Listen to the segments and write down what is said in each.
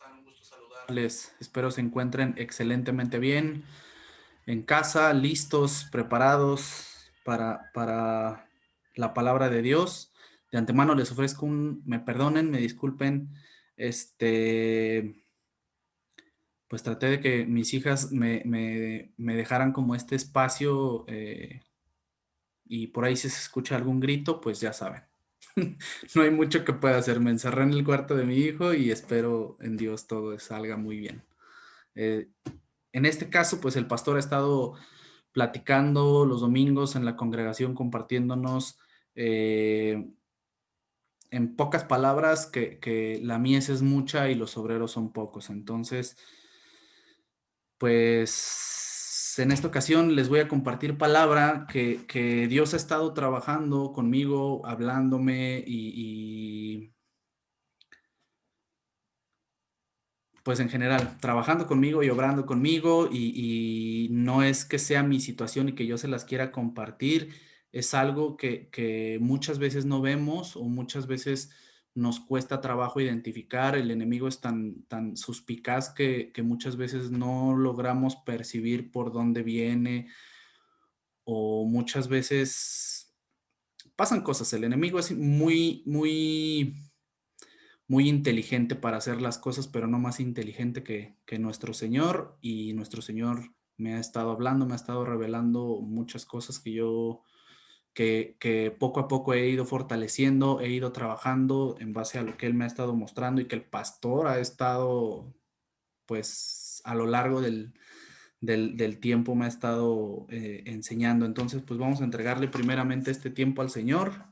están? Un gusto saludarles. Espero se encuentren excelentemente bien en casa, listos, preparados para la palabra de Dios. De antemano les ofrezco me perdonen, me disculpen, pues traté de que mis hijas me dejaran como este espacio y por ahí si se escucha algún grito, pues ya saben. No hay mucho que pueda hacer. Me encerré en el cuarto de mi hijo y espero en Dios todo salga muy bien. Eh, en este caso, pues el pastor ha estado platicando los domingos en la congregación, compartiéndonos en pocas palabras que la mies es mucha y los obreros son pocos. Entonces, pues en esta ocasión les voy a compartir palabra que Dios ha estado trabajando conmigo, hablándome pues en general, trabajando conmigo y obrando conmigo y no es que sea mi situación y que yo se las quiera compartir, es algo que muchas veces no vemos o muchas veces nos cuesta trabajo identificar. El enemigo es tan suspicaz que muchas veces no logramos percibir por dónde viene o muchas veces pasan cosas. El enemigo es muy inteligente para hacer las cosas, pero no más inteligente que nuestro Señor. Y nuestro Señor me ha estado hablando, me ha estado revelando muchas cosas que poco a poco he ido fortaleciendo, he ido trabajando en base a lo que Él me ha estado mostrando y que el pastor ha estado, pues, a lo largo del tiempo me ha estado enseñando. Entonces, pues vamos a entregarle primeramente este tiempo al Señor.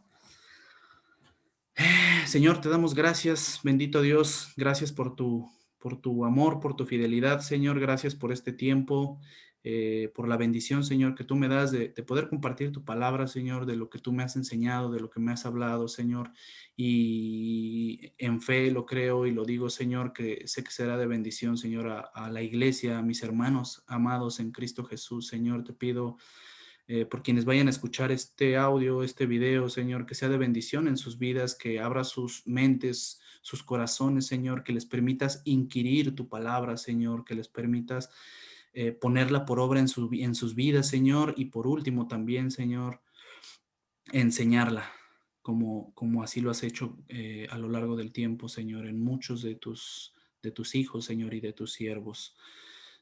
Señor, te damos gracias, bendito Dios, gracias por tu amor, por tu fidelidad, Señor, gracias por este tiempo, por la bendición, Señor, que tú me das de poder compartir tu palabra, Señor, de lo que tú me has enseñado, de lo que me has hablado, Señor, y en fe lo creo y lo digo, Señor, que sé que será de bendición, Señor, a la iglesia, a mis hermanos amados en Cristo Jesús, Señor, te pido por quienes vayan a escuchar este audio, este video, Señor, que sea de bendición en sus vidas, que abra sus mentes, sus corazones, Señor, que les permitas inquirir tu palabra, Señor, que les permitas ponerla por obra en sus vidas, Señor, y por último también, Señor, enseñarla, como así lo has hecho a lo largo del tiempo, Señor, en muchos de tus hijos, Señor, y de tus siervos.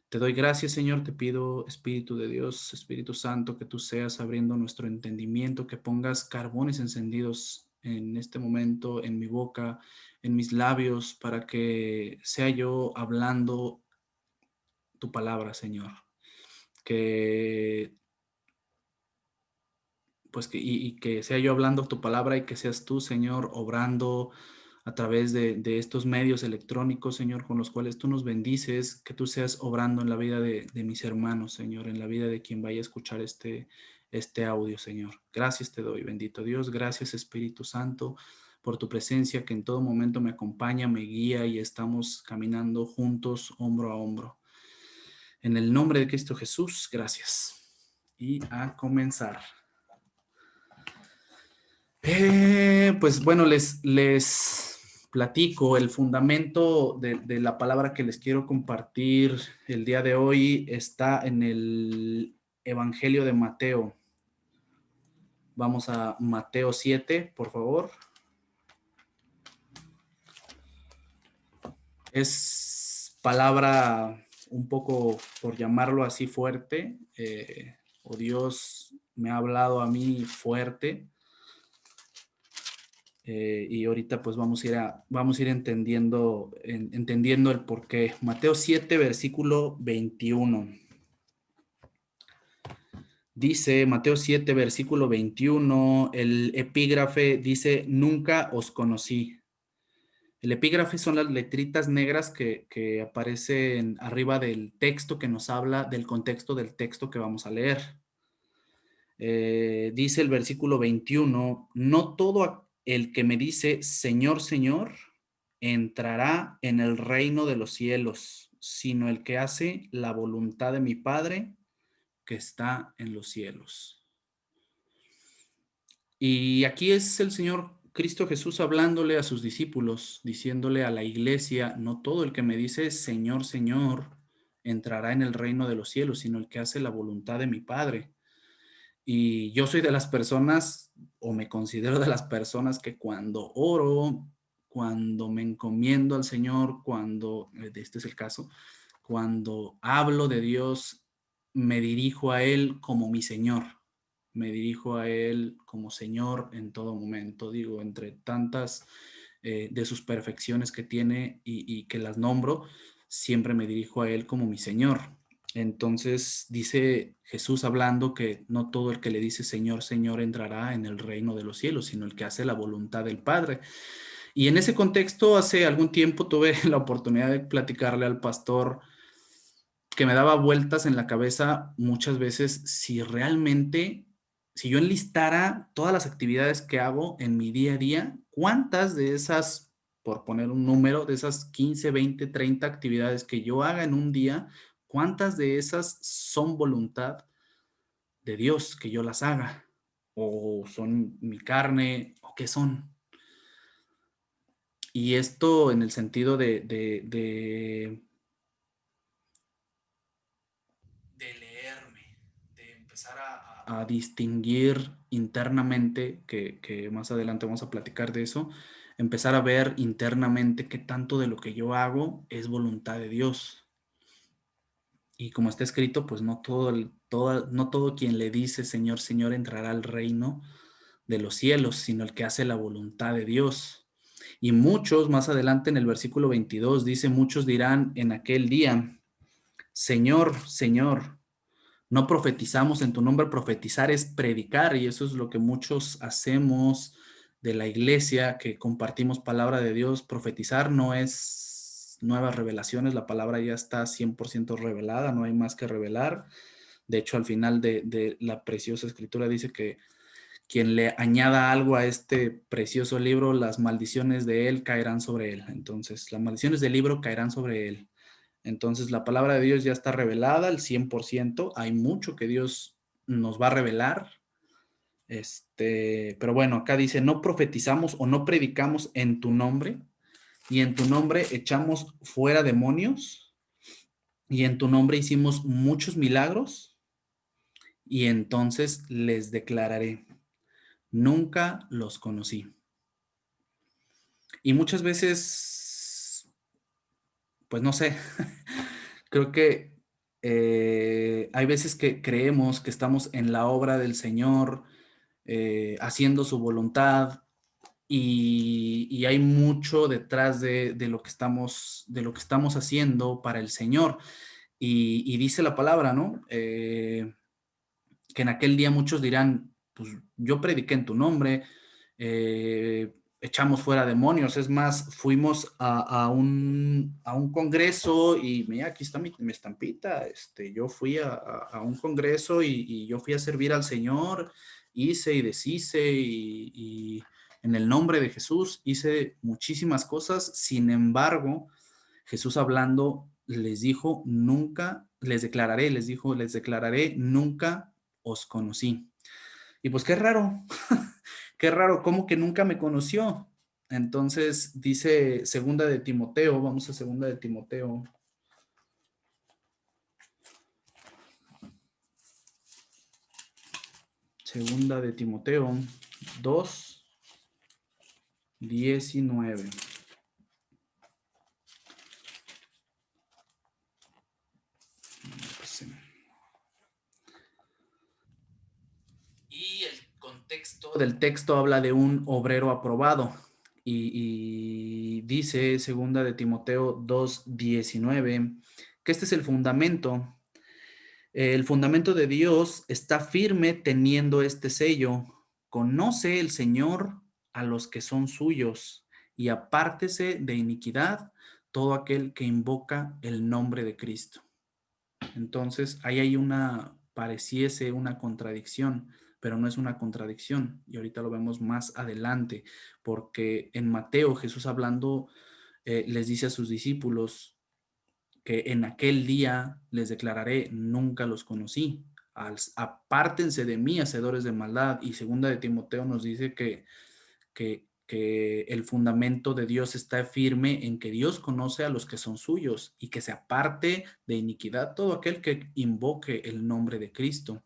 Te doy gracias, Señor, te pido, Espíritu de Dios, Espíritu Santo, que tú seas abriendo nuestro entendimiento, que pongas carbones encendidos en este momento en mi boca, en mis labios, para que sea yo hablando tu palabra, Señor. Que pues y que sea yo hablando tu palabra y que seas tú, Señor, obrando a través de estos medios electrónicos, Señor, con los cuales tú nos bendices, que tú seas obrando en la vida de mis hermanos, Señor, en la vida de quien vaya a escuchar este audio, Señor. Gracias te doy, bendito Dios, gracias Espíritu Santo por tu presencia que en todo momento me acompaña, me guía y estamos caminando juntos, hombro a hombro. En el nombre de Cristo Jesús, gracias. Y a comenzar. Pues bueno, les platico el fundamento de la palabra que les quiero compartir el día de hoy está en el Evangelio de Mateo. Vamos a Mateo 7, por favor. Es palabra un poco, por llamarlo así, fuerte, o Dios me ha hablado a mí fuerte. Y ahorita pues vamos a ir entendiendo el porqué. Mateo 7, versículo 21. Dice Mateo 7, versículo 21, el epígrafe dice, nunca os conocí. El epígrafe son las letritas negras que aparecen arriba del texto que nos habla del contexto del texto que vamos a leer. Dice el versículo 21, no todo el que me dice, Señor, Señor, entrará en el reino de los cielos, sino el que hace la voluntad de mi Padre que está en los cielos. Y aquí es el Señor Cristo Jesús hablándole a sus discípulos, diciéndole a la iglesia, no todo el que me dice Señor, Señor, entrará en el reino de los cielos, sino el que hace la voluntad de mi Padre. Y yo soy de las personas, o me considero de las personas que cuando oro, cuando me encomiendo al Señor, cuando, este es el caso, cuando hablo de Dios, me dirijo a Él como mi Señor. Me dirijo a Él como Señor en todo momento. Digo, entre tantas de sus perfecciones que tiene y que las nombro, siempre me dirijo a Él como mi Señor. Entonces dice Jesús hablando que no todo el que le dice Señor, Señor entrará en el reino de los cielos, sino el que hace la voluntad del Padre. Y en ese contexto, hace algún tiempo tuve la oportunidad de platicarle al pastor que me daba vueltas en la cabeza muchas veces si realmente, si yo enlistara todas las actividades que hago en mi día a día, ¿cuántas de esas, por poner un número, de esas 15, 20, 30 actividades que yo haga en un día, cuántas de esas son voluntad de Dios que yo las haga? ¿O son mi carne? ¿O qué son? Y esto en el sentido de leerme, de empezar a distinguir internamente, que más adelante vamos a platicar de eso, empezar a ver internamente qué tanto de lo que yo hago es voluntad de Dios. Y como está escrito, pues no todo quien le dice Señor, Señor entrará al reino de los cielos, sino el que hace la voluntad de Dios. Y muchos, más adelante en el versículo 22, dice, muchos dirán en aquel día, Señor, Señor, no profetizamos en tu nombre, profetizar es predicar y eso es lo que muchos hacemos de la iglesia, que compartimos palabra de Dios. Profetizar no es nuevas revelaciones, la palabra ya está 100% revelada, no hay más que revelar. De hecho, al final de la preciosa escritura dice que quien le añada algo a este precioso libro, las maldiciones de él caerán sobre él. Entonces, las maldiciones del libro caerán sobre él. Entonces, la palabra de Dios ya está revelada al 100%. Hay mucho que Dios nos va a revelar. Pero bueno, acá dice, no profetizamos o no predicamos en tu nombre, y en tu nombre echamos fuera demonios, y en tu nombre hicimos muchos milagros, y entonces les declararé, nunca los conocí. Y muchas veces, pues no sé, creo que hay veces que creemos que estamos en la obra del Señor, haciendo su voluntad, y hay mucho detrás de lo que estamos haciendo para el Señor. Y dice la palabra, ¿no? Que en aquel día muchos dirán, pues yo prediqué en tu nombre, echamos fuera demonios, es más, fuimos a un congreso y mira, aquí está mi estampita, yo fui a un congreso y yo fui a servir al Señor, hice y deshice y en el nombre de Jesús hice muchísimas cosas, sin embargo, Jesús hablando les dijo, nunca, les declararé, les dijo, les declararé, nunca os conocí. Y pues qué raro, qué raro, ¿cómo que nunca me conoció? Entonces dice segunda de Timoteo, vamos a segunda de Timoteo. Segunda de Timoteo 2:19. Y el contexto del texto habla de un obrero aprobado. Y dice, segunda de Timoteo 2:19, que este es el fundamento. El fundamento de Dios está firme teniendo este sello. Conoce el Señor a los que son suyos y apártese de iniquidad todo aquel que invoca el nombre de Cristo. Entonces, ahí hay pareciese una contradicción, pero no es una contradicción. Y ahorita lo vemos más adelante, porque en Mateo Jesús hablando les dice a sus discípulos que en aquel día les declararé, nunca los conocí. Apártense de mí, hacedores de maldad. Y segunda de Timoteo nos dice que que el fundamento de Dios está firme en que Dios conoce a los que son suyos y que se aparte de iniquidad todo aquel que invoque el nombre de Cristo.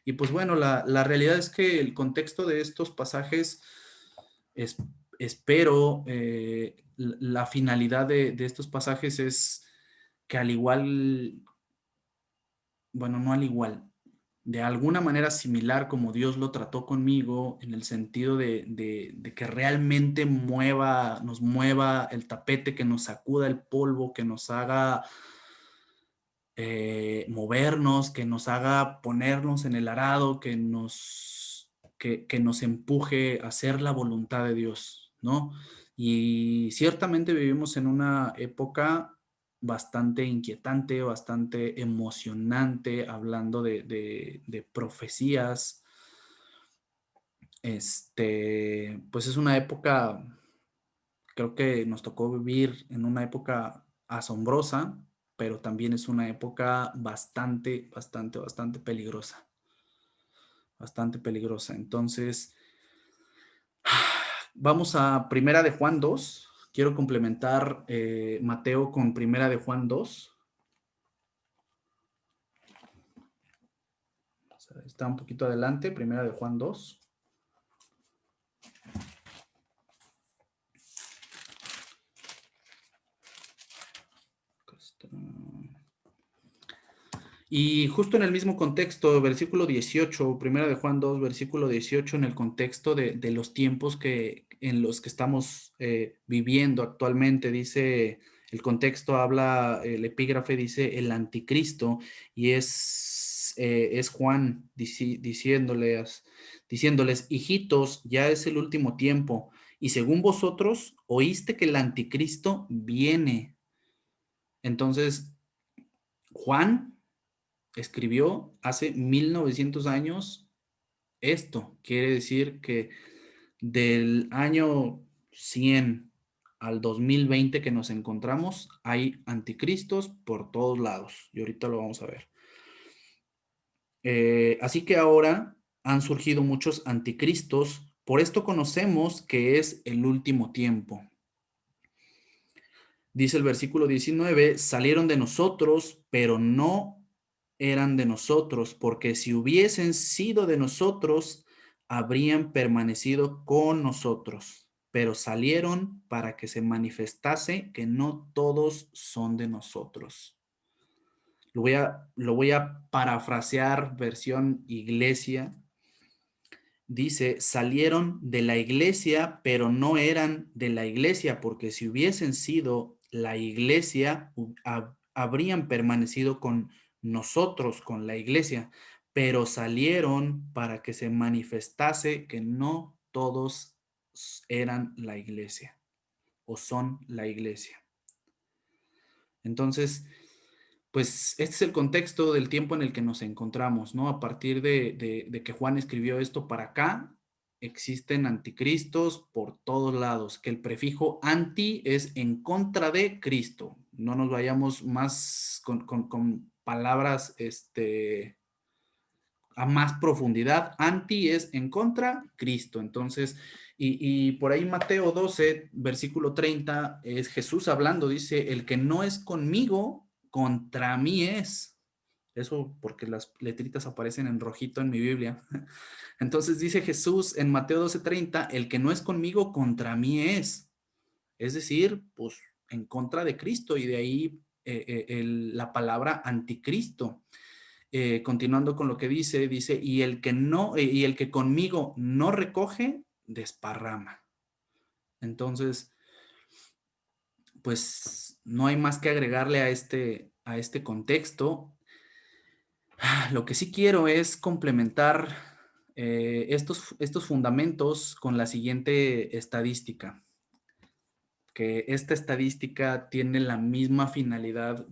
Y pues bueno, la realidad es que el contexto de estos pasajes, es, espero, la finalidad de estos pasajes es que al igual, bueno, no al igual, de alguna manera similar como Dios lo trató conmigo, en el sentido de que realmente nos mueva el tapete, que nos sacuda el polvo, que nos haga movernos, que nos haga ponernos en el arado, que nos empuje a hacer la voluntad de Dios, ¿no? Y ciertamente vivimos en una época bastante inquietante, bastante emocionante, hablando de profecías. Pues es una época, creo que nos tocó vivir en una época asombrosa, pero también es una época bastante, bastante, bastante peligrosa. Bastante peligrosa. Entonces, vamos a Primera de Juan 2. Quiero complementar Mateo con Primera de Juan 2. O sea, está un poquito adelante, Primera de Juan 2. Y justo en el mismo contexto, versículo 18, primera de Juan 2, versículo 18, en el contexto de los tiempos en los que estamos viviendo actualmente, dice, el contexto habla, el epígrafe dice el anticristo, y es Juan diciéndoles, hijitos, ya es el último tiempo, y según vosotros oíste que el anticristo viene. Entonces, Juan escribió hace 1900 años esto. Quiere decir que del año 100 al 2020 que nos encontramos, hay anticristos por todos lados. Y ahorita lo vamos a ver. Así que ahora han surgido muchos anticristos. Por esto conocemos que es el último tiempo. Dice el versículo 19, salieron de nosotros, pero no eran de nosotros, porque si hubiesen sido de nosotros, habrían permanecido con nosotros, pero salieron para que se manifestase que no todos son de nosotros. Lo voy a parafrasear versión iglesia. Dice, salieron de la iglesia, pero no eran de la iglesia, porque si hubiesen sido la iglesia, habrían permanecido con nosotros, con la iglesia, pero salieron para que se manifestase que no todos eran la iglesia o son la iglesia. Entonces, pues este es el contexto del tiempo en el que nos encontramos, ¿no? A partir de que Juan escribió esto para acá, existen anticristos por todos lados, que el prefijo anti es en contra de Cristo. No nos vayamos más con palabras a más profundidad. Anti es en contra Cristo. Entonces, y por ahí Mateo 12, versículo 30, es Jesús hablando, dice, el que no es conmigo, contra mí es. Eso porque las letritas aparecen en rojito en mi Biblia. Entonces dice Jesús en Mateo 12:30, el que no es conmigo, contra mí es. Es decir, pues en contra de Cristo, y de ahí la palabra anticristo. Continuando con lo que dice, y el que no, y el que conmigo no recoge, desparrama. Entonces, pues no hay más que agregarle a este contexto. Lo que sí quiero es complementar estos fundamentos con la siguiente estadística, que esta estadística tiene la misma finalidad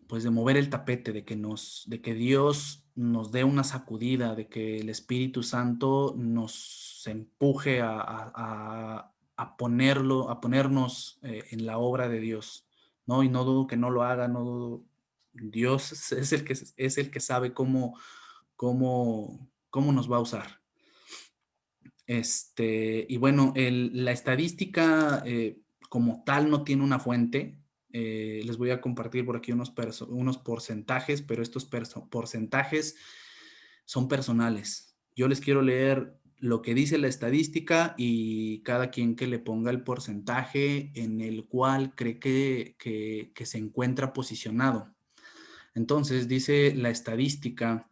pues de mover el tapete, de que Dios nos dé una sacudida, de que el Espíritu Santo nos empuje a ponernos en la obra de Dios, ¿no? Y no dudo que no lo haga, no dudo. Dios es el que sabe cómo nos va a usar. Y bueno, la estadística como tal no tiene una fuente. Les voy a compartir por aquí unos porcentajes, pero estos porcentajes son personales. Yo les quiero leer lo que dice la estadística y cada quien que le ponga el porcentaje en el cual cree que se encuentra posicionado. Entonces, dice la estadística.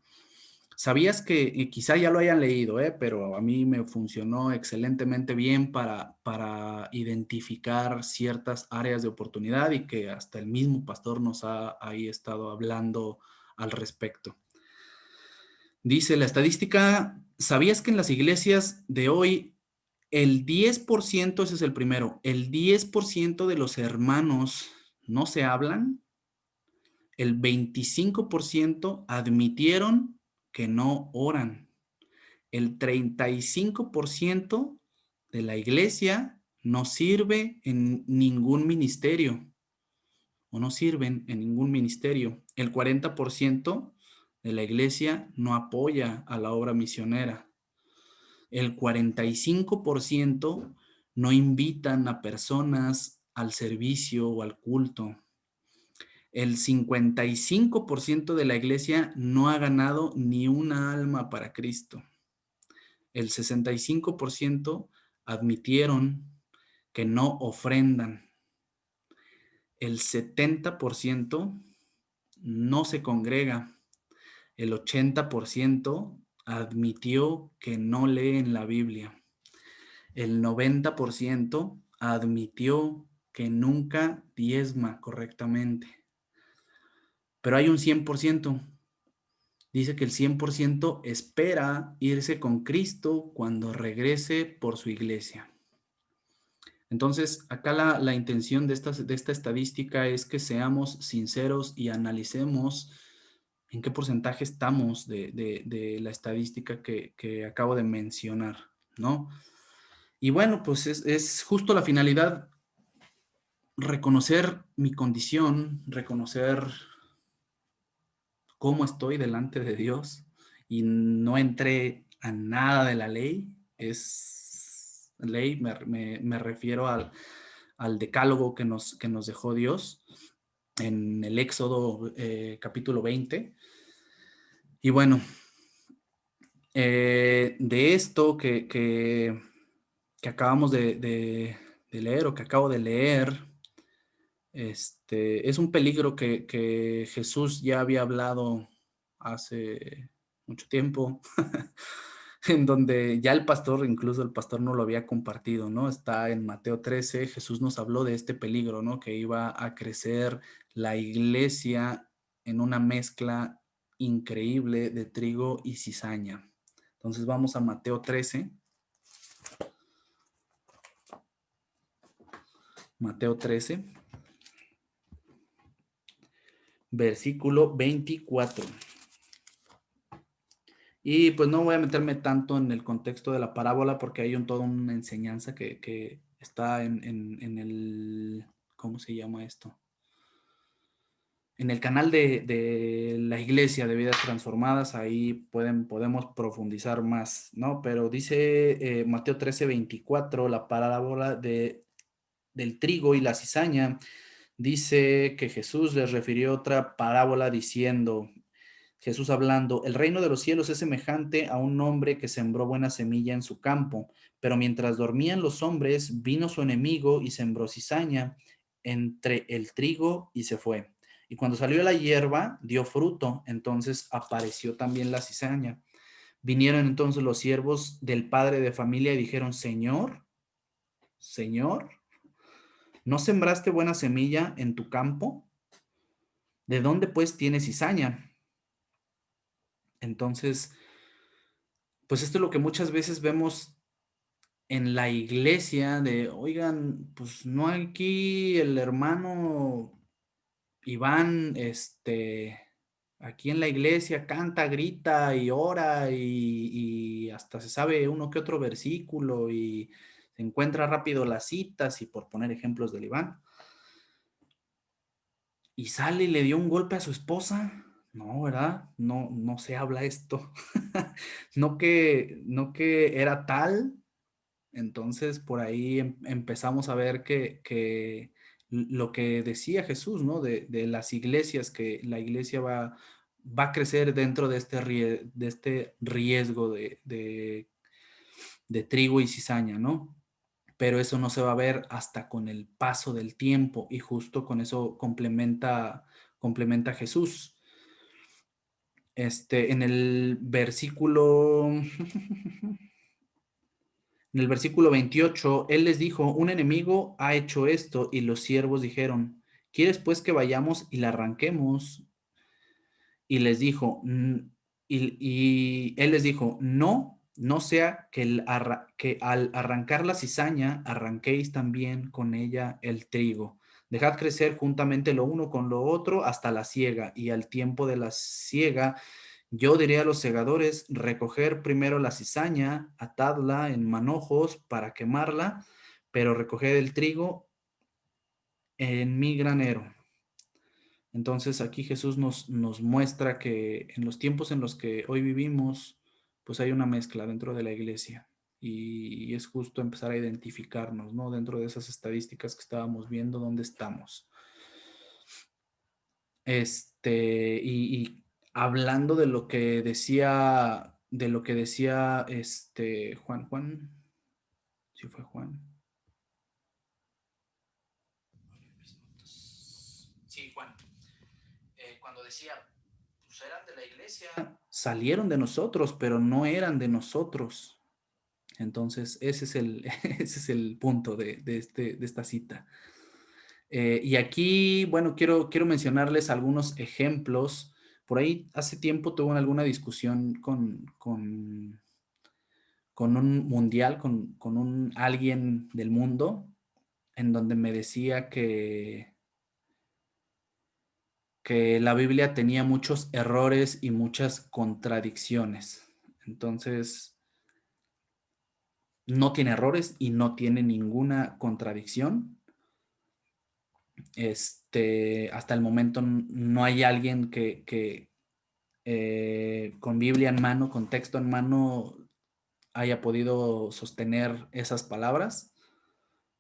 ¿Sabías que, y quizá ya lo hayan leído, pero a mí me funcionó excelentemente bien para identificar ciertas áreas de oportunidad y que hasta el mismo pastor nos ha ahí estado hablando al respecto? Dice la estadística, ¿sabías que en las iglesias de hoy el 10%, ese es el primero, el 10% de los hermanos no se hablan? El 25% admitieron que no oran. El 35% de la iglesia no sirve en ningún ministerio o no sirven en ningún ministerio. El 40% de la iglesia no apoya a la obra misionera. El 45% no invitan a personas al servicio o al culto. El 55% de la iglesia no ha ganado ni una alma para Cristo. El 65% admitieron que no ofrendan. El 70% no se congrega. El 80% admitió que no leen la Biblia. El 90% admitió que nunca diezma correctamente. Pero hay un 100%. Dice que el 100% espera irse con Cristo cuando regrese por su iglesia. Entonces, acá la intención de esta estadística es que seamos sinceros y analicemos en qué porcentaje estamos de la estadística que acabo de mencionar, ¿no? Y bueno, pues es justo la finalidad, reconocer mi condición, reconocer cómo estoy delante de Dios y no entré a nada de la ley. Es ley, me refiero al decálogo que nos dejó Dios en el Éxodo capítulo 20. Y bueno, de esto que acabamos de leer o que acabo de leer, es un peligro que Jesús ya había hablado hace mucho tiempo, en donde ya incluso el pastor no lo había compartido, ¿no? Está en Mateo 13, Jesús nos habló de este peligro, ¿no? Que iba a crecer la iglesia en una mezcla increíble de trigo y cizaña. Entonces vamos a Mateo 13. Mateo 13, versículo 24. Y pues no voy a meterme tanto en el contexto de la parábola porque hay toda una enseñanza que está en el, ¿cómo se llama esto? En el canal de la Iglesia de Vidas Transformadas, ahí podemos profundizar más, ¿no? Pero dice Mateo 13:24, la parábola del trigo y la cizaña, dice que Jesús les refirió otra parábola diciendo, Jesús hablando, el reino de los cielos es semejante a un hombre que sembró buena semilla en su campo, pero mientras dormían los hombres, vino su enemigo y sembró cizaña entre el trigo y se fue. Y cuando salió la hierba, dio fruto, entonces apareció también la cizaña. Vinieron entonces los siervos del padre de familia y dijeron, Señor, Señor, ¿no sembraste buena semilla en tu campo? ¿De dónde pues tienes cizaña? Entonces, pues esto es lo que muchas veces vemos en la iglesia de, oigan, pues no aquí el hermano Iván, aquí en la iglesia canta, grita y ora y hasta se sabe uno que otro versículo y se encuentra rápido las citas y por poner ejemplos del Iván. Y sale y le dio un golpe a su esposa. No, ¿verdad? No, no se habla esto. No que era tal. Entonces, por ahí empezamos a ver que lo que decía Jesús, ¿no? De las iglesias, que la iglesia va a crecer dentro de de este riesgo de trigo y cizaña, ¿no? Pero eso no se va a ver hasta con el paso del tiempo, y justo con eso complementa Jesús. En el versículo En el versículo 28, él les dijo: un enemigo ha hecho esto, y los siervos dijeron: ¿quieres pues que vayamos y la arranquemos? Y les dijo, y él les dijo: no, no sea que al arrancar la cizaña arranquéis también con ella el trigo. Dejad crecer juntamente lo uno con lo otro hasta la siega, y al tiempo de la siega yo diré a los segadores: recoger primero la cizaña, atadla en manojos para quemarla, pero recoged el trigo en mi granero. Entonces aquí Jesús nos muestra que en los tiempos en los que hoy vivimos, pues hay una mezcla dentro de la iglesia, y es justo empezar a identificarnos, ¿no? Dentro de esas estadísticas que estábamos viendo, dónde estamos. Y hablando de lo que decía Juan, sí fue Juan. Sí, Juan. Cuando decía, pues eran de la iglesia, salieron de nosotros, pero no eran de nosotros. Entonces, ese es el punto de esta cita. Y aquí, bueno, quiero mencionarles algunos ejemplos. Por ahí hace tiempo tuve alguna discusión con un mundial, con un alguien del mundo, en donde me decía que la Biblia tenía muchos errores y muchas contradicciones. Entonces, no tiene errores y no tiene ninguna contradicción. Hasta el momento no hay alguien que con Biblia en mano, con texto en mano, haya podido sostener esas palabras.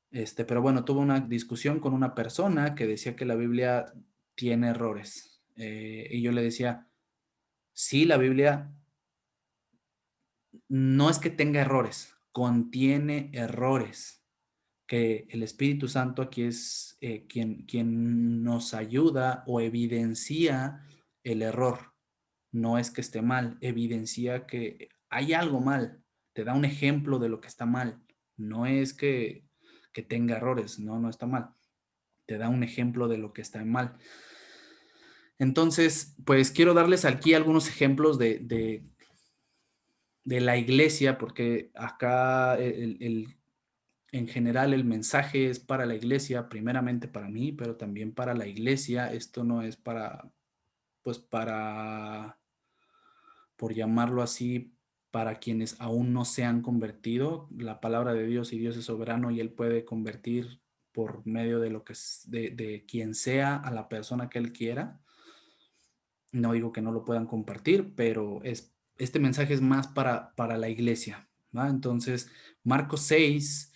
Pero bueno, tuve una discusión con una persona que decía que la Biblia tiene errores. Y yo le decía: sí, la Biblia no es que tenga errores, contiene errores, que el Espíritu Santo aquí es quien nos ayuda o evidencia el error. No es que esté mal, evidencia que hay algo mal, te da un ejemplo de lo que está mal. No es que tenga errores, no está mal, te da un ejemplo de lo que está mal. Entonces, pues quiero darles aquí algunos ejemplos de la iglesia, porque acá en general el mensaje es para la iglesia, primeramente para mí, pero también para la iglesia. Esto no es pues por llamarlo así, para quienes aún no se han convertido. La palabra de Dios, y Dios es soberano, y Él puede convertir por medio de lo que de quien sea a la persona que Él quiera. No digo que no lo puedan compartir, pero este mensaje es más para la iglesia, ¿va? Entonces, Marcos 6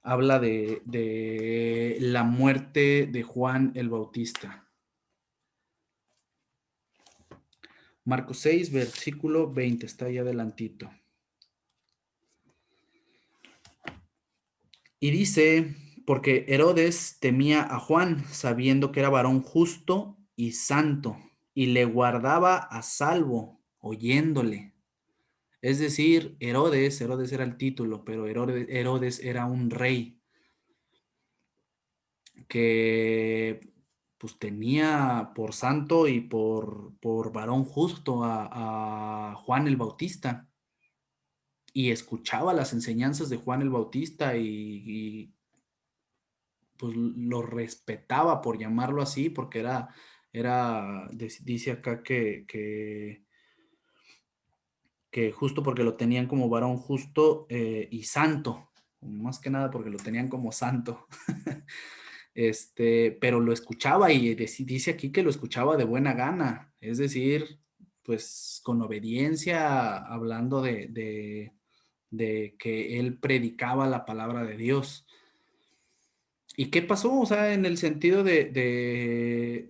habla de la muerte de Juan el Bautista. Marcos 6, versículo 20, está ahí adelantito. Y dice: porque Herodes temía a Juan, sabiendo que era varón justo y santo, y le guardaba a salvo, oyéndole. Es decir, Herodes era el título, pero Herodes era un rey que pues tenía por santo y por varón justo a Juan el Bautista, y escuchaba las enseñanzas de Juan el Bautista, y pues lo respetaba, por llamarlo así, porque dice acá que justo porque lo tenían como varón justo y santo, más que nada porque lo tenían como santo. Pero lo escuchaba, y dice aquí que lo escuchaba de buena gana, es decir, pues con obediencia, hablando de que él predicaba la palabra de Dios. ¿Y qué pasó? O sea, en el sentido de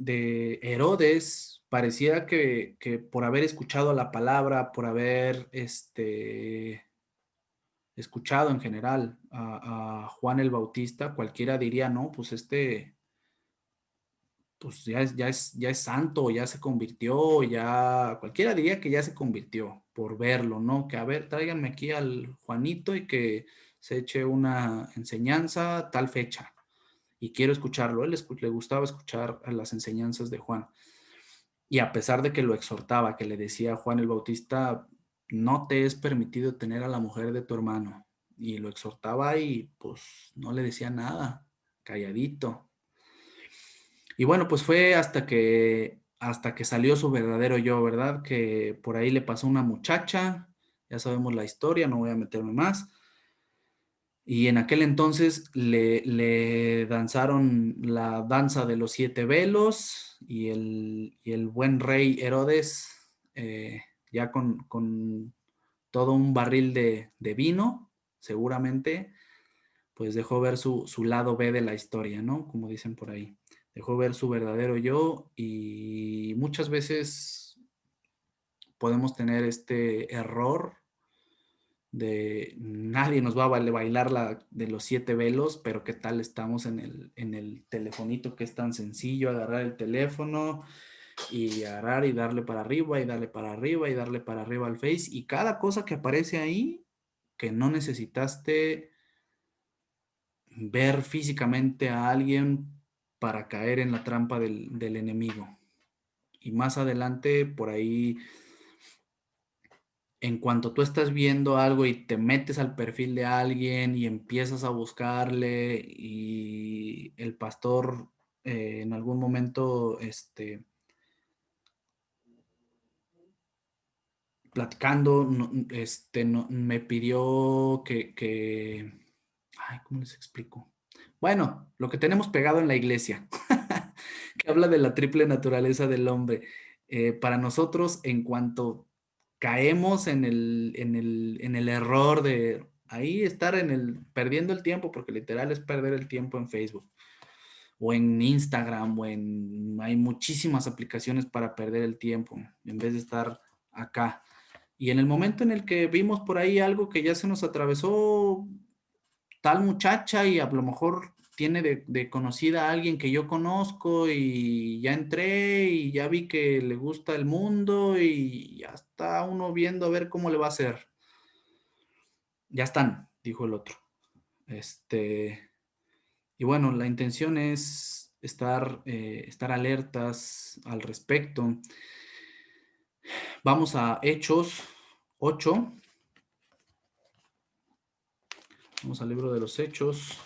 Herodes, parecía que por haber escuchado la palabra, por haber escuchado en general a Juan el Bautista, cualquiera diría, no, pues pues ya es santo, ya se convirtió, ya cualquiera diría que ya se convirtió por verlo, ¿no? Que a ver, tráiganme aquí al Juanito y que se eche una enseñanza tal fecha y quiero escucharlo. Él le gustaba escuchar a las enseñanzas de Juan. Y a pesar de que lo exhortaba, que le decía a Juan el Bautista, no te es permitido tener a la mujer de tu hermano. Y lo exhortaba y pues no le decía nada, calladito. Y bueno, pues fue hasta que salió su verdadero yo, ¿verdad? Que por ahí le pasó una muchacha, ya sabemos la historia, no voy a meterme más. Y en aquel entonces le danzaron la danza de los 7 velos y el buen rey Herodes, ya con todo un barril de vino, seguramente, pues dejó ver su lado B de la historia, ¿no? Como dicen por ahí. Dejó ver su verdadero yo y muchas veces podemos tener este error de nadie nos va a bailar la de los 7 velos, pero qué tal estamos en el telefonito que es tan sencillo, agarrar el teléfono y agarrar y darle para arriba y darle para arriba y darle para arriba al Face y cada cosa que aparece ahí que no necesitaste ver físicamente a alguien para caer en la trampa del enemigo. Y más adelante por ahí en cuanto tú estás viendo algo y te metes al perfil de alguien y empiezas a buscarle y el pastor en algún momento platicando me pidió ay, ¿cómo les explico? Bueno, lo que tenemos pegado en la iglesia, que habla de la triple naturaleza del hombre. Para nosotros, en cuanto caemos en el error de ahí estar perdiendo el tiempo, porque literal es perder el tiempo en Facebook o en Instagram hay muchísimas aplicaciones para perder el tiempo en vez de estar acá. Y en el momento en el que vimos por ahí algo que ya se nos atravesó tal muchacha y a lo mejor tiene de conocida a alguien que yo conozco y ya entré y ya vi que le gusta el mundo y ya está uno viendo a ver cómo le va a hacer. Ya están, dijo el otro. Y bueno, la intención es estar alertas al respecto. Vamos a Hechos 8. Vamos al libro de los Hechos,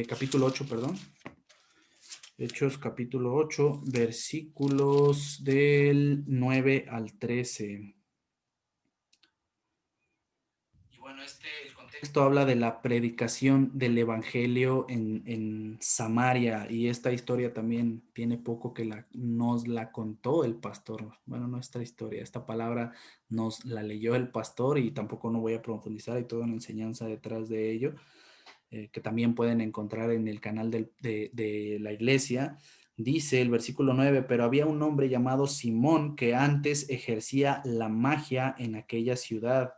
capítulo 8, perdón. Hechos capítulo 8, versículos del 9 al 13. Y bueno, el contexto habla de la predicación del evangelio en Samaria y esta historia también tiene poco que nos la contó el pastor. Bueno, no esta historia, esta palabra nos la leyó el pastor y tampoco no voy a profundizar, hay toda una enseñanza detrás de ello. Que también pueden encontrar en el canal de la iglesia. Dice el versículo 9, pero había un hombre llamado Simón que antes ejercía la magia en aquella ciudad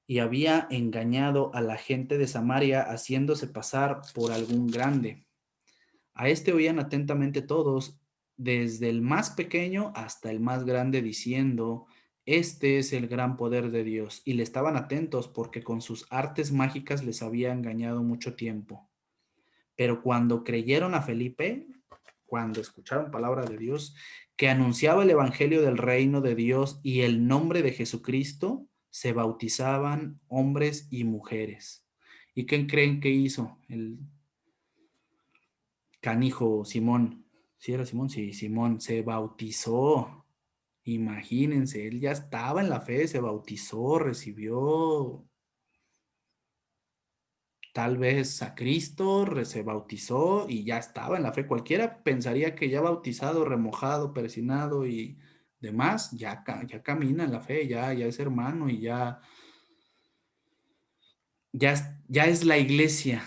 y había engañado a la gente de Samaria haciéndose pasar por algún grande. A este oían atentamente todos, desde el más pequeño hasta el más grande, diciendo, este es el gran poder de Dios. Y le estaban atentos porque con sus artes mágicas les había engañado mucho tiempo. Pero cuando creyeron a Felipe, cuando escucharon palabra de Dios, que anunciaba el evangelio del reino de Dios y el nombre de Jesucristo, se bautizaban hombres y mujeres. ¿Y qué creen que hizo el canijo Simón? ¿Sí era Simón? Sí, Simón se bautizó. Imagínense, él ya estaba en la fe, se bautizó, recibió tal vez a Cristo, se bautizó y ya estaba en la fe. Cualquiera pensaría que ya bautizado, remojado, persinado y demás ya camina en la fe, ya es hermano y ya es la iglesia.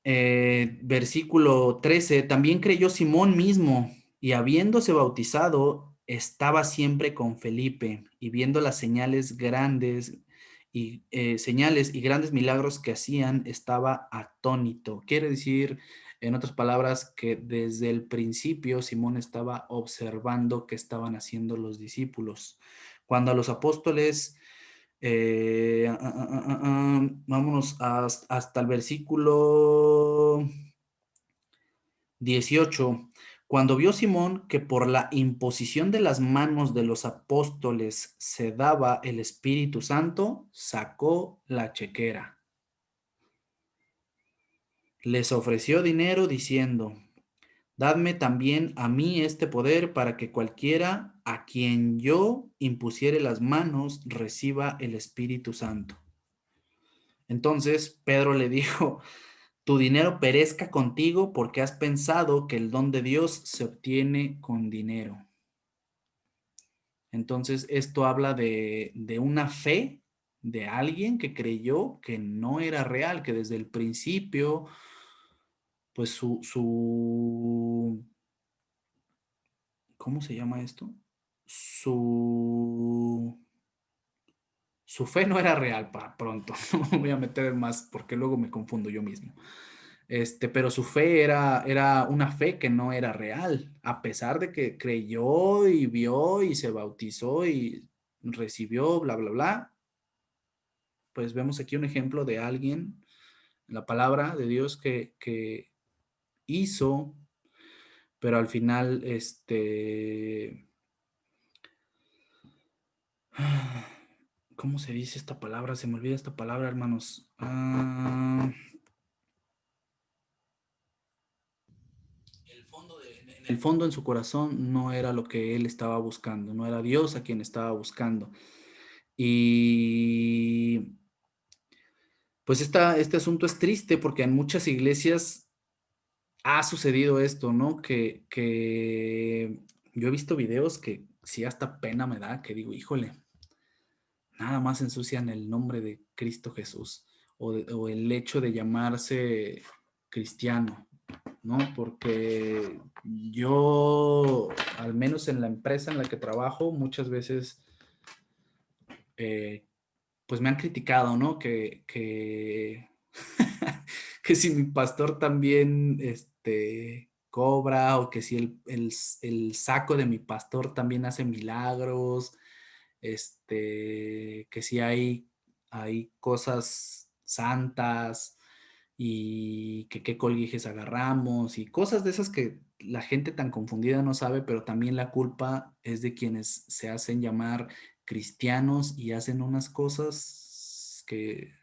Versículo 13, también creyó Simón mismo, y habiéndose bautizado, estaba siempre con Felipe, y viendo las señales y grandes milagros que hacían, estaba atónito. Quiere decir, en otras palabras, que desde el principio Simón estaba observando qué estaban haciendo los discípulos. Cuando a los apóstoles vámonos hasta el versículo 18. Cuando vio Simón que por la imposición de las manos de los apóstoles se daba el Espíritu Santo, sacó la chequera. Les ofreció dinero diciendo: Dadme también a mí este poder para que cualquiera a quien yo impusiere las manos reciba el Espíritu Santo. Entonces Pedro le dijo: Tu dinero perezca contigo porque has pensado que el don de Dios se obtiene con dinero. Entonces esto habla de una fe de alguien que creyó que no era real, que desde el principio, pues ¿cómo se llama esto? Su fe no era real, para pronto. No me voy a meter más porque luego me confundo yo mismo. Pero su fe era una fe que no era real, a pesar de que creyó y vio y se bautizó y recibió, bla, bla, bla. Pues vemos aquí un ejemplo de alguien, la palabra de Dios que hizo, pero al final, ¿cómo se dice esta palabra? Se me olvida esta palabra, hermanos. En el fondo, en su corazón, no era lo que él estaba buscando, no era Dios a quien estaba buscando. Y pues este asunto es triste porque en muchas iglesias ha sucedido esto, ¿no? Que yo he visto videos que sí hasta pena me da, que digo, híjole, nada más ensucian el nombre de Cristo Jesús o el hecho de llamarse cristiano, ¿no? Porque yo, al menos en la empresa en la que trabajo, muchas veces, pues me han criticado, ¿no? Que si mi pastor también, cobra, o que si el saco de mi pastor también hace milagros, que si hay cosas santas y que qué colguijes agarramos y cosas de esas que la gente tan confundida no sabe, pero también la culpa es de quienes se hacen llamar cristianos y hacen unas cosas que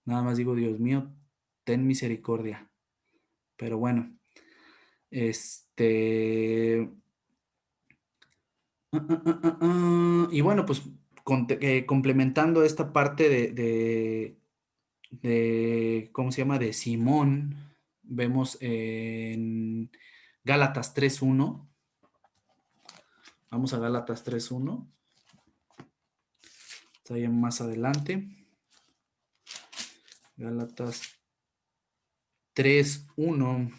nada más digo, Dios mío, ten misericordia. Pero bueno, este... y bueno, pues complementando esta parte ¿cómo se llama? De Simón, vemos en Gálatas 3:1. Vamos a Gálatas 3:1. Está ahí más adelante. Gálatas 3:1.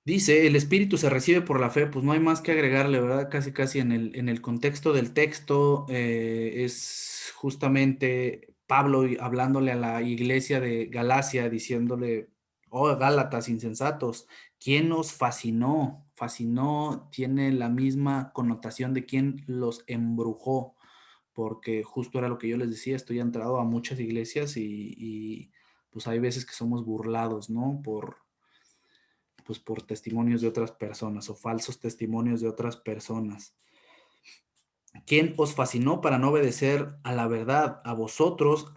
Dice, el espíritu se recibe por la fe, pues no hay más que agregarle, ¿verdad? Casi, casi en el contexto del texto, es justamente Pablo hablándole a la iglesia de Galacia, diciéndole: oh, Gálatas insensatos, ¿quién os fascinó? Fascinó tiene la misma connotación de quién los embrujó, porque justo era lo que yo les decía, estoy entrado a muchas iglesias y pues hay veces que somos burlados, ¿no? Pues por testimonios de otras personas o falsos testimonios de otras personas. ¿Quién os fascinó para no obedecer a la verdad? A vosotros,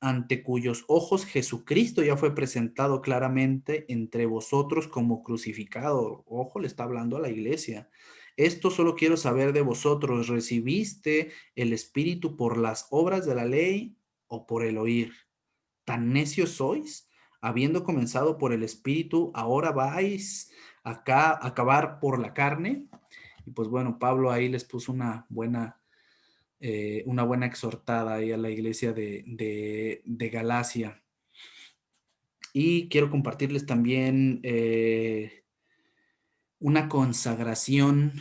ante cuyos ojos Jesucristo ya fue presentado claramente entre vosotros como crucificado. Ojo, le está hablando a la iglesia. Esto solo quiero saber de vosotros: ¿recibiste el Espíritu por las obras de la ley o por el oír? ¿Tan necios sois? habiendo comenzado por el Espíritu, ahora vais acá a acabar por la carne. Y pues bueno, Pablo ahí les puso una buena exhortada ahí a la iglesia de Galacia. Y quiero compartirles también una consagración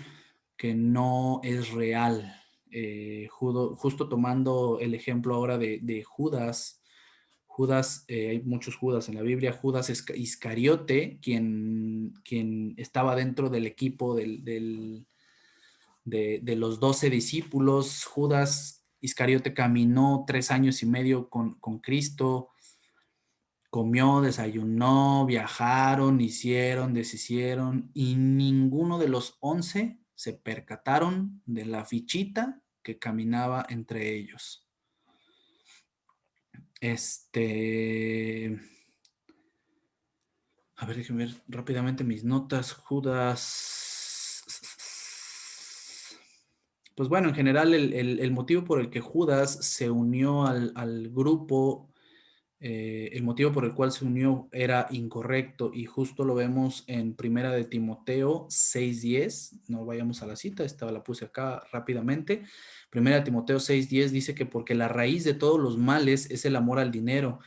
que no es real. Justo tomando el ejemplo ahora de Judas. Judas, hay muchos Judas en la Biblia. Judas Iscariote, quien estaba dentro del equipo de los 12 discípulos. Judas Iscariote caminó 3 años y medio con Cristo, comió, desayunó, viajaron, hicieron, deshicieron, y ninguno de los 11 se percataron de la fichita que caminaba entre ellos. A ver, déjenme ver rápidamente mis notas. Judas. Pues bueno, en general el motivo por el que Judas se unió al grupo, el motivo por el cual se unió era incorrecto, y justo lo vemos en Primera de Timoteo 6:10. No vayamos a la cita, esta la puse acá rápidamente. Primera de Timoteo 6:10 dice que porque la raíz de todos los males es el amor al dinero,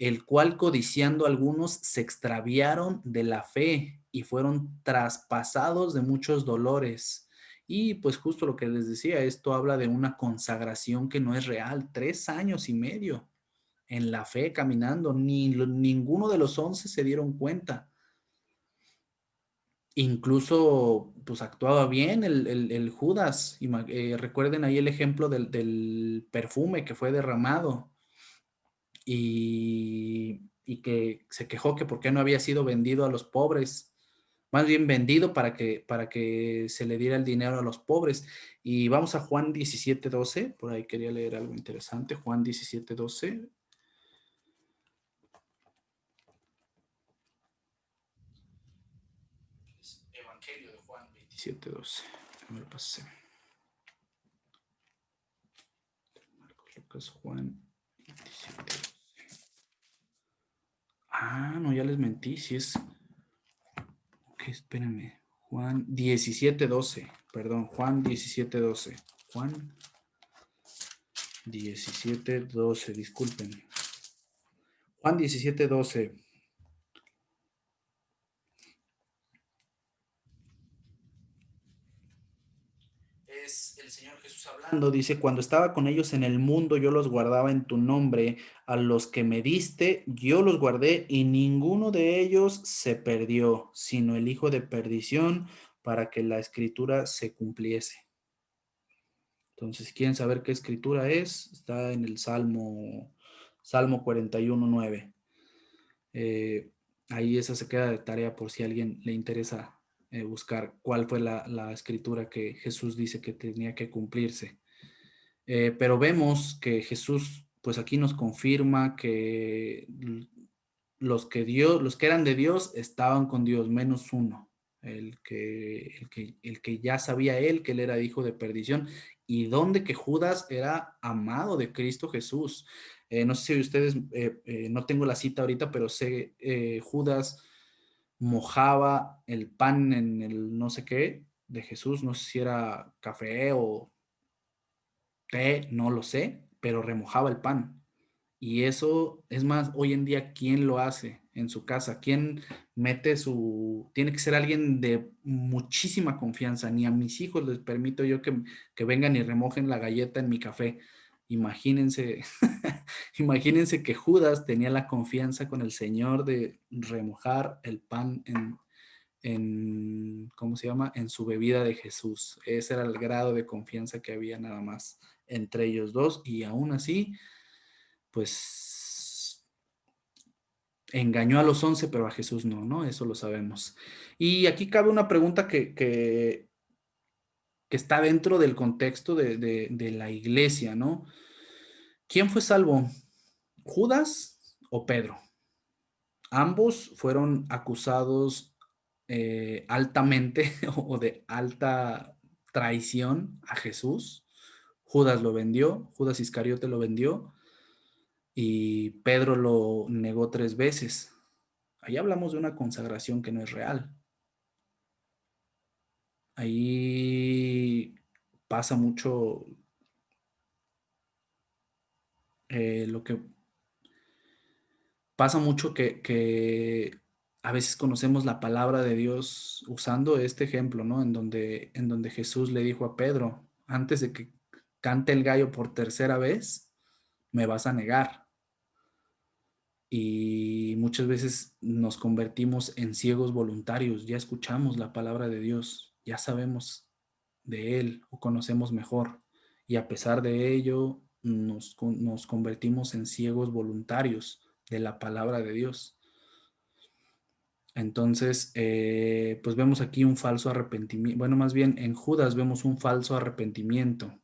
el cual codiciando algunos se extraviaron de la fe y fueron traspasados de muchos dolores. Y pues justo lo que les decía, esto habla de una consagración que no es real. 3 años y medio en la fe caminando, ninguno de los 11 se dieron cuenta. Incluso pues actuaba bien el Judas. Recuerden ahí el ejemplo del perfume que fue derramado y que se quejó que por qué no había sido vendido a los pobres, más bien vendido para que se le diera el dinero a los pobres. Y vamos a Juan 17:12, por ahí quería leer algo interesante. Juan 17:12. Evangelio de Juan 27:12. Me lo pasé. Marcos, Lucas, Juan 27:12. Ah, no, ya les mentí. Si es. Ok, espérenme. Juan 17:12. Perdón, Juan 17:12. Juan 17:12. Disculpen. Juan 17:12. Es el Señor Jesús hablando. Dice: cuando estaba con ellos en el mundo, yo los guardaba en tu nombre. A los que me diste, yo los guardé, y ninguno de ellos se perdió, sino el hijo de perdición, para que la escritura se cumpliese. Entonces, si quieren saber qué escritura es, está en el Salmo 41:9. Ahí esa se queda de tarea por si a alguien le interesa buscar cuál fue la escritura que Jesús dice que tenía que cumplirse. Pero vemos que Jesús, pues aquí nos confirma que los que eran de Dios estaban con Dios, menos uno, el que ya sabía él que él era hijo de perdición, y donde que Judas era amado de Cristo Jesús. No sé si ustedes, no tengo la cita ahorita, pero sé, Judas mojaba el pan en el no sé qué de Jesús, no sé si era café o té, no lo sé, pero remojaba el pan. Y eso, es más, hoy en día, ¿quién lo hace en su casa? ¿Quién mete tiene que ser alguien de muchísima confianza? Ni a mis hijos les permito yo que vengan y remojen la galleta en mi café. Imagínense, imagínense que Judas tenía la confianza con el Señor de remojar el pan ¿cómo se llama? En su bebida de Jesús. Ese era el grado de confianza que había nada más entre ellos dos, y aún así, pues engañó a los 11, pero a Jesús no, ¿no? Eso lo sabemos. Y aquí cabe una pregunta que está dentro del contexto de la iglesia, ¿no? ¿Quién fue salvo? ¿Judas o Pedro? Ambos fueron acusados altamente o de alta traición a Jesús. Judas lo vendió, Judas Iscariote lo vendió, y Pedro lo negó 3 veces. Ahí hablamos de una consagración que no es real. Ahí pasa mucho lo que pasa mucho que a veces conocemos la palabra de Dios usando este ejemplo, ¿no? En donde Jesús le dijo a Pedro, antes de que cante el gallo por tercera vez, me vas a negar. Y muchas veces nos convertimos en ciegos voluntarios, ya escuchamos la palabra de Dios, ya sabemos de Él o conocemos mejor, y a pesar de ello nos convertimos en ciegos voluntarios de la palabra de Dios. Entonces, pues vemos aquí un falso arrepentimiento, bueno, más bien en Judas vemos un falso arrepentimiento.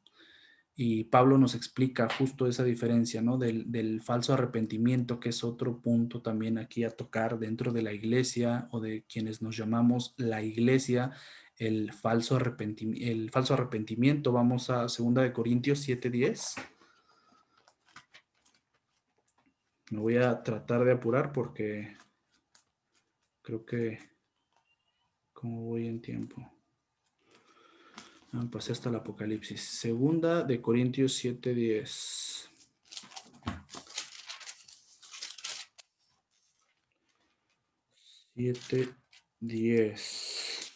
Y Pablo nos explica justo esa diferencia, ¿no? Del falso arrepentimiento, que es otro punto también aquí a tocar dentro de la iglesia o de quienes nos llamamos la iglesia, el falso arrepentimiento. Vamos a 2 Corintios 7:10. Me voy a tratar de apurar porque creo que como voy en tiempo. Pasé hasta el Apocalipsis. 2 Corintios 7:10. 7:10.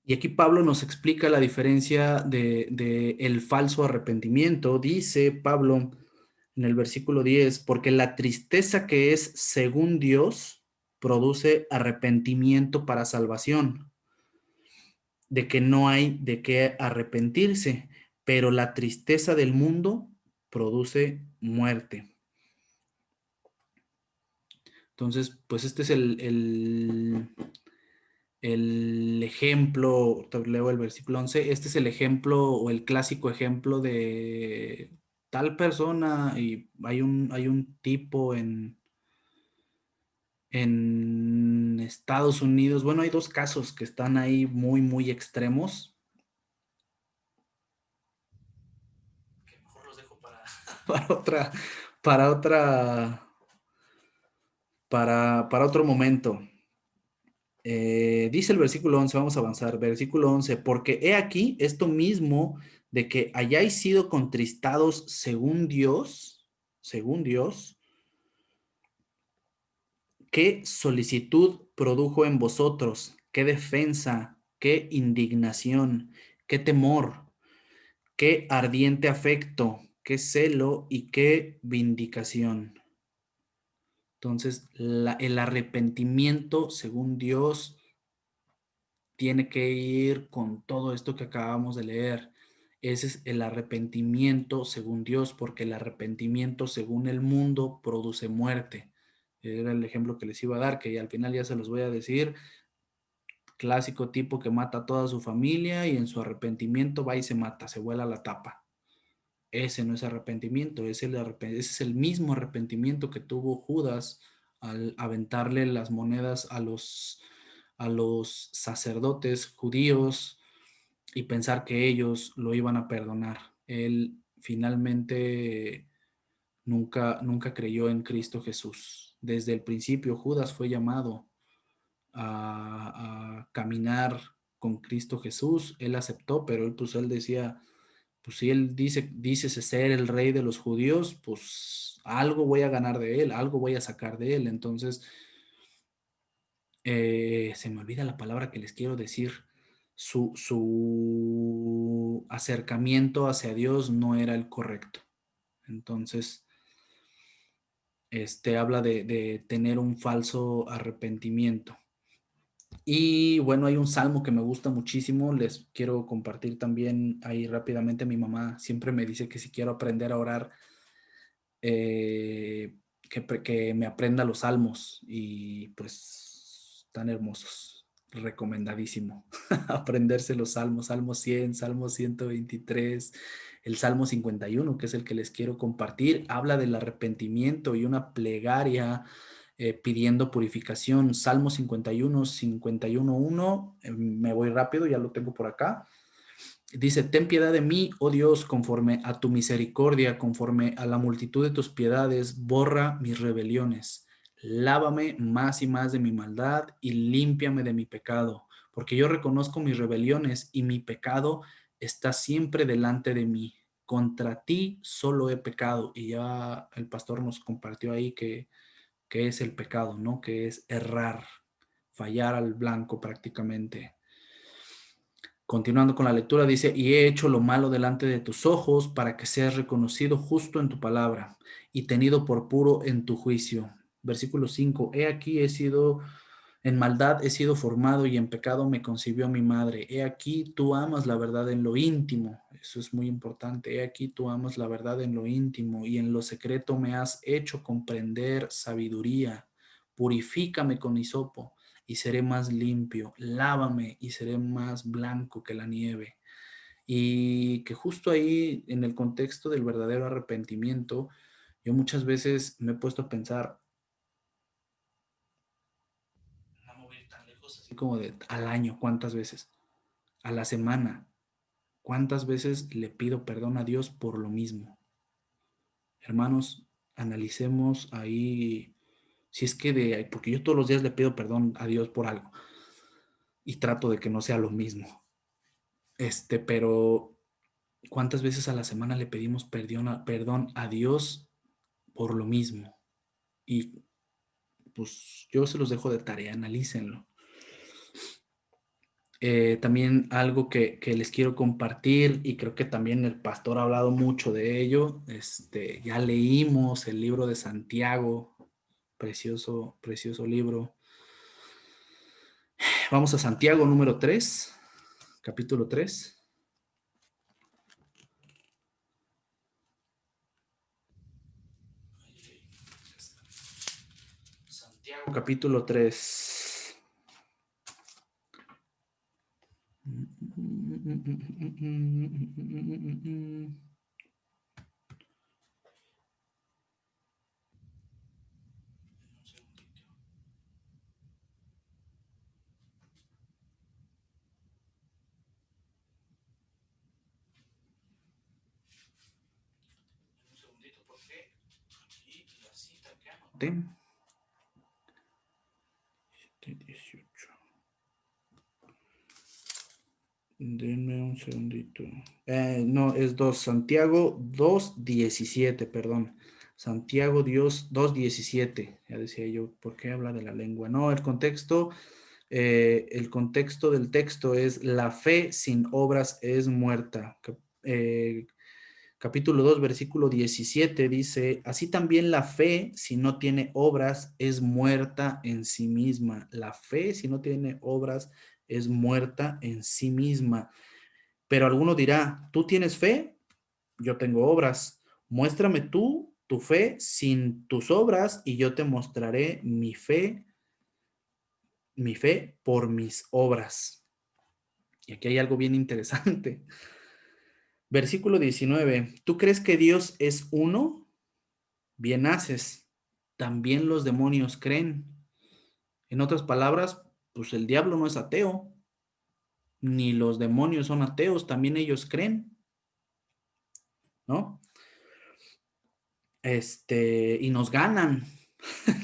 Y aquí Pablo nos explica la diferencia de el falso arrepentimiento. Dice Pablo en el versículo 10, porque la tristeza que es según Dios produce arrepentimiento para salvación, de que no hay de qué arrepentirse, pero la tristeza del mundo produce muerte. Entonces, pues este es el ejemplo, te leo el versículo 11, este es el ejemplo o el clásico ejemplo de tal persona, y hay un tipo en Estados Unidos. Bueno, hay dos casos que están ahí muy, muy extremos. Mejor los dejo para otra, para otra, para otro momento. Dice el versículo 11, vamos a avanzar, versículo 11, porque he aquí esto mismo de que hayáis sido contristados según Dios, qué solicitud produjo en vosotros, qué defensa, qué indignación, qué temor, qué ardiente afecto, qué celo y qué vindicación. Entonces, el arrepentimiento, según Dios, tiene que ir con todo esto que acabamos de leer. Ese es el arrepentimiento según Dios, porque el arrepentimiento según el mundo produce muerte. Era el ejemplo que les iba a dar, que al final ya se los voy a decir. Clásico tipo que mata a toda su familia y en su arrepentimiento va y se mata, se vuela la tapa. Ese no es arrepentimiento, ese es el mismo arrepentimiento que tuvo Judas al aventarle las monedas a los sacerdotes judíos y pensar que ellos lo iban a perdonar. Él finalmente nunca creyó en Cristo Jesús. Desde el principio Judas fue llamado a caminar con Cristo Jesús. Él aceptó, pero él decía, pues si él dice ser el rey de los judíos, pues algo voy a ganar de él, algo voy a sacar de él. Entonces, se me olvida la palabra que les quiero decir. Su acercamiento hacia Dios no era el correcto. Entonces, habla de tener un falso arrepentimiento. Y bueno, hay un salmo que me gusta muchísimo, les quiero compartir también ahí rápidamente. Mi mamá siempre me dice que si quiero aprender a orar, que me aprenda los salmos, y pues tan hermosos, recomendadísimo aprenderse los salmos, Salmo 100, Salmo 123, el Salmo 51, que es el que les quiero compartir, habla del arrepentimiento y una plegaria pidiendo purificación. Salmo 51, 51:1, me voy rápido, ya lo tengo por acá. Dice, ten piedad de mí, oh Dios, conforme a tu misericordia, conforme a la multitud de tus piedades, borra mis rebeliones. Lávame más y más de mi maldad y límpiame de mi pecado, porque yo reconozco mis rebeliones y mi pecado está siempre delante de mí. Contra ti solo he pecado. Y ya el pastor nos compartió ahí que es el pecado, ¿no? Que es errar, fallar al blanco prácticamente. Continuando con la lectura, dice, y he hecho lo malo delante de tus ojos para que seas reconocido justo en tu palabra y tenido por puro en tu juicio. Versículo 5, he aquí en maldad he sido formado y en pecado me concibió mi madre. He aquí tú amas la verdad en lo íntimo. Eso es muy importante. He aquí tú amas la verdad en lo íntimo y en lo secreto me has hecho comprender sabiduría. Purifícame con hisopo y seré más limpio. Lávame y seré más blanco que la nieve. Y que justo ahí, en el contexto del verdadero arrepentimiento, yo muchas veces me he puesto a pensar, no me voy a ir tan lejos, así como de al año, ¿cuántas veces? A la semana, ¿cuántas veces le pido perdón a Dios por lo mismo? Hermanos, analicemos ahí, si es que porque yo todos los días le pido perdón a Dios por algo y trato de que no sea lo mismo. Pero ¿cuántas veces a la semana le pedimos perdón a Dios por lo mismo? Y pues yo se los dejo de tarea, analícenlo. También algo que les quiero compartir, y creo que también el pastor ha hablado mucho de ello. Ya leímos el libro de Santiago, precioso, precioso libro. Vamos a Santiago número 3, capítulo 3. Santiago capítulo 3. Un segundito, porque aquí la cita que anoté. 18. Denme un segundito. No, es 2. Santiago 2:17, perdón. Santiago 2:17. Ya decía yo, ¿por qué habla de la lengua? No, el contexto del texto es la fe sin obras es muerta. Capítulo 2, versículo 17 dice, así también la fe, si no tiene obras, es muerta en sí misma. La fe, si no tiene obras, es muerta en sí misma. Pero alguno dirá, ¿tú tienes fe? Yo tengo obras. Muéstrame tú tu fe sin tus obras y yo te mostraré mi fe por mis obras. Y aquí hay algo bien interesante. Versículo 19, ¿tú crees que Dios es uno? Bien haces. También los demonios creen. En otras palabras, pues el diablo no es ateo, ni los demonios son ateos, también ellos creen, ¿no? Y nos ganan,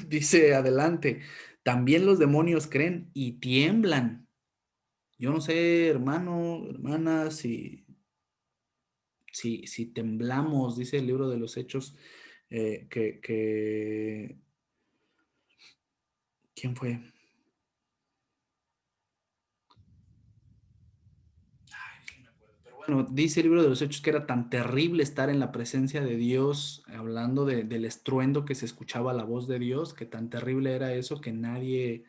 dice adelante. También los demonios creen y tiemblan. Yo no sé, hermano, hermana, si temblamos, dice el libro de los Hechos, ¿quién fue? Pero bueno, dice el libro de los Hechos que era tan terrible estar en la presencia de Dios, hablando del estruendo que se escuchaba la voz de Dios, que tan terrible era eso que nadie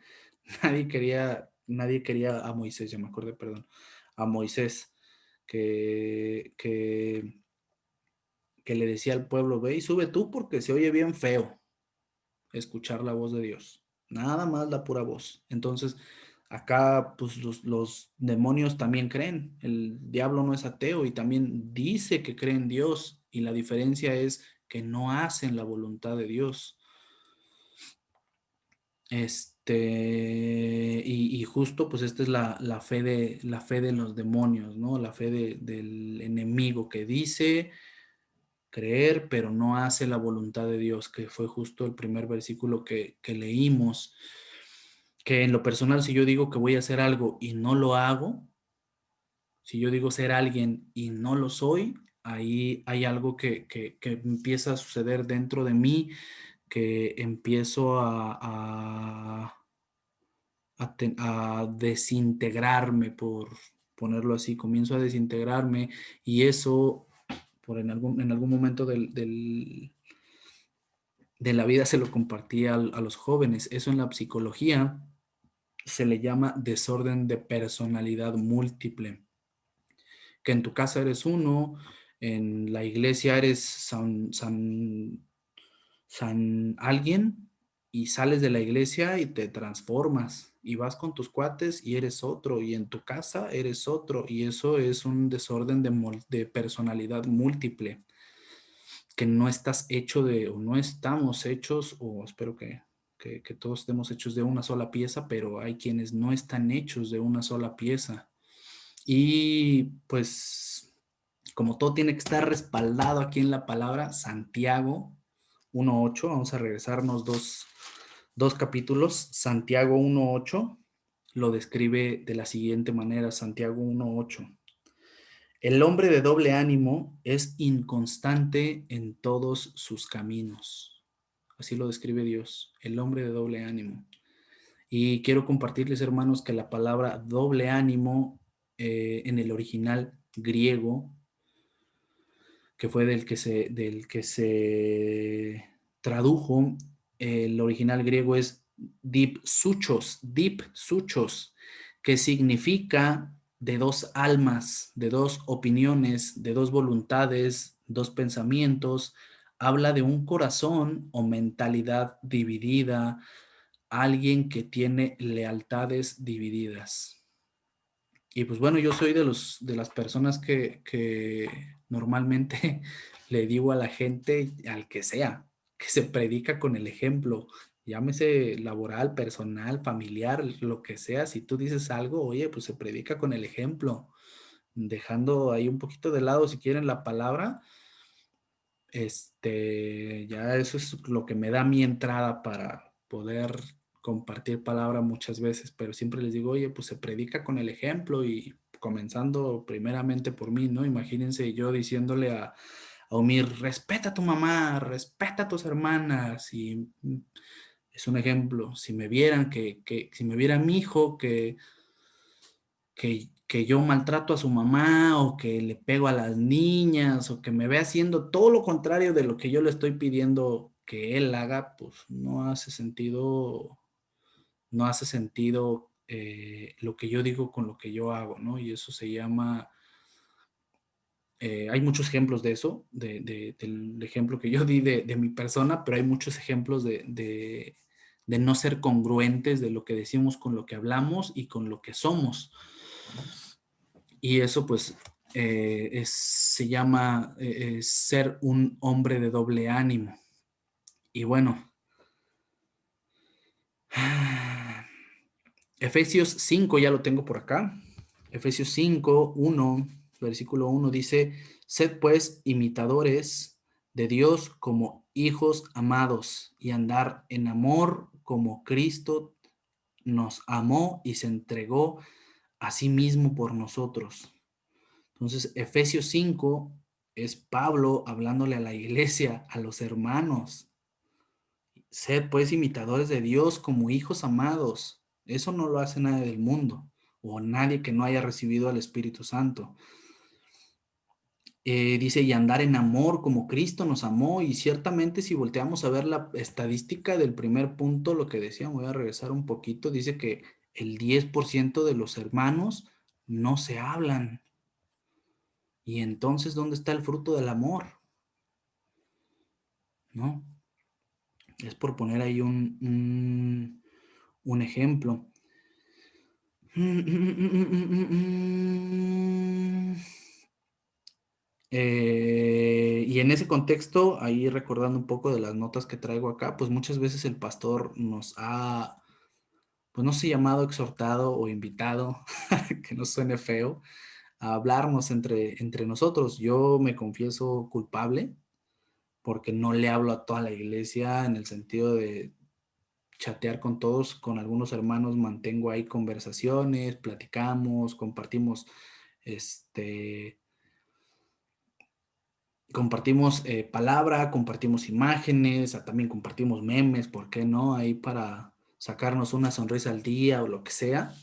quería a Moisés, ya me acordé, perdón, a Moisés, que le decía al pueblo, ve y sube tú porque se oye bien feo escuchar la voz de Dios, nada más la pura voz. Entonces, acá pues los demonios también creen, el diablo no es ateo y también dice que cree en Dios y la diferencia es que no hacen la voluntad de Dios. Y justo pues esta es la fe de los demonios, ¿no? La fe del enemigo que dice creer, pero no hace la voluntad de Dios, que fue justo el primer versículo que leímos, que en lo personal, si yo digo que voy a hacer algo y no lo hago, si yo digo ser alguien y no lo soy, ahí hay algo que empieza a suceder dentro de mí, que empiezo a desintegrarme, por ponerlo así, comienzo a desintegrarme y eso en algún momento de la vida se lo compartí a los jóvenes. Eso en la psicología se le llama desorden de personalidad múltiple, que en tu casa eres uno, en la iglesia eres San alguien y sales de la iglesia y te transformas y vas con tus cuates y eres otro y en tu casa eres otro y eso es un desorden de personalidad múltiple, que no estás hecho de o no estamos hechos o espero que todos estemos hechos de una sola pieza, pero hay quienes no están hechos de una sola pieza y pues como todo tiene que estar respaldado aquí en la palabra, Santiago 1.8, vamos a regresarnos dos capítulos. Santiago 1.8 lo describe de la siguiente manera, Santiago 1.8. El hombre de doble ánimo es inconstante en todos sus caminos. Así lo describe Dios, el hombre de doble ánimo. Y quiero compartirles, hermanos, que la palabra doble ánimo en el original griego, que fue del que se tradujo, el original griego es dipsuchos, que significa de dos almas, de dos opiniones, de dos voluntades, dos pensamientos. Habla de un corazón o mentalidad dividida, alguien que tiene lealtades divididas. Y pues bueno, yo soy de las personas que normalmente le digo a la gente, al que sea, que se predica con el ejemplo, llámese laboral, personal, familiar, lo que sea. Si tú dices algo, oye, pues se predica con el ejemplo, dejando ahí un poquito de lado, si quieren, la palabra. Ya eso es lo que me da mi entrada para poder compartir palabra muchas veces, pero siempre les digo, oye, pues se predica con el ejemplo y comenzando primeramente por mí, ¿no? Imagínense yo diciéndole a Omir, respeta a tu mamá, respeta a tus hermanas, y es un ejemplo. Si me vieran si me viera mi hijo que yo maltrato a su mamá o que le pego a las niñas o que me ve haciendo todo lo contrario de lo que yo le estoy pidiendo que él haga, pues no hace sentido lo que yo digo con lo que yo hago, ¿no? Y eso se llama, hay muchos ejemplos de eso, del ejemplo que yo di de mi persona, pero hay muchos ejemplos de no ser congruentes de lo que decimos con lo que hablamos y con lo que somos. Y eso pues se llama ser un hombre de doble ánimo. Y bueno, Efesios 5 ya lo tengo por acá. Efesios 5:1, versículo 1 dice, sed pues imitadores de Dios como hijos amados y andar en amor como Cristo nos amó y se entregó a sí mismo por nosotros. Entonces, Efesios 5 es Pablo hablándole a la iglesia, a los hermanos. Sed pues imitadores de Dios como hijos amados. Eso no lo hace nadie del mundo o nadie que no haya recibido al Espíritu Santo. Dice, y andar en amor como Cristo nos amó. Y ciertamente si volteamos a ver la estadística del primer punto, lo que decía, voy a regresar un poquito, dice que el 10% de los hermanos no se hablan. Y entonces, ¿dónde está el fruto del amor? ¿No? Es por poner ahí un ejemplo. Y en ese contexto, ahí recordando un poco de las notas que traigo acá, pues muchas veces el pastor nos ha pues no sé, llamado, exhortado o invitado, que no suene feo, a hablarnos entre nosotros. Yo me confieso culpable porque no le hablo a toda la iglesia en el sentido de chatear con todos, con algunos hermanos mantengo ahí conversaciones, platicamos, compartimos, este, palabra, compartimos imágenes, también compartimos memes, ¿por qué no? Ahí para sacarnos una sonrisa al día o lo que sea.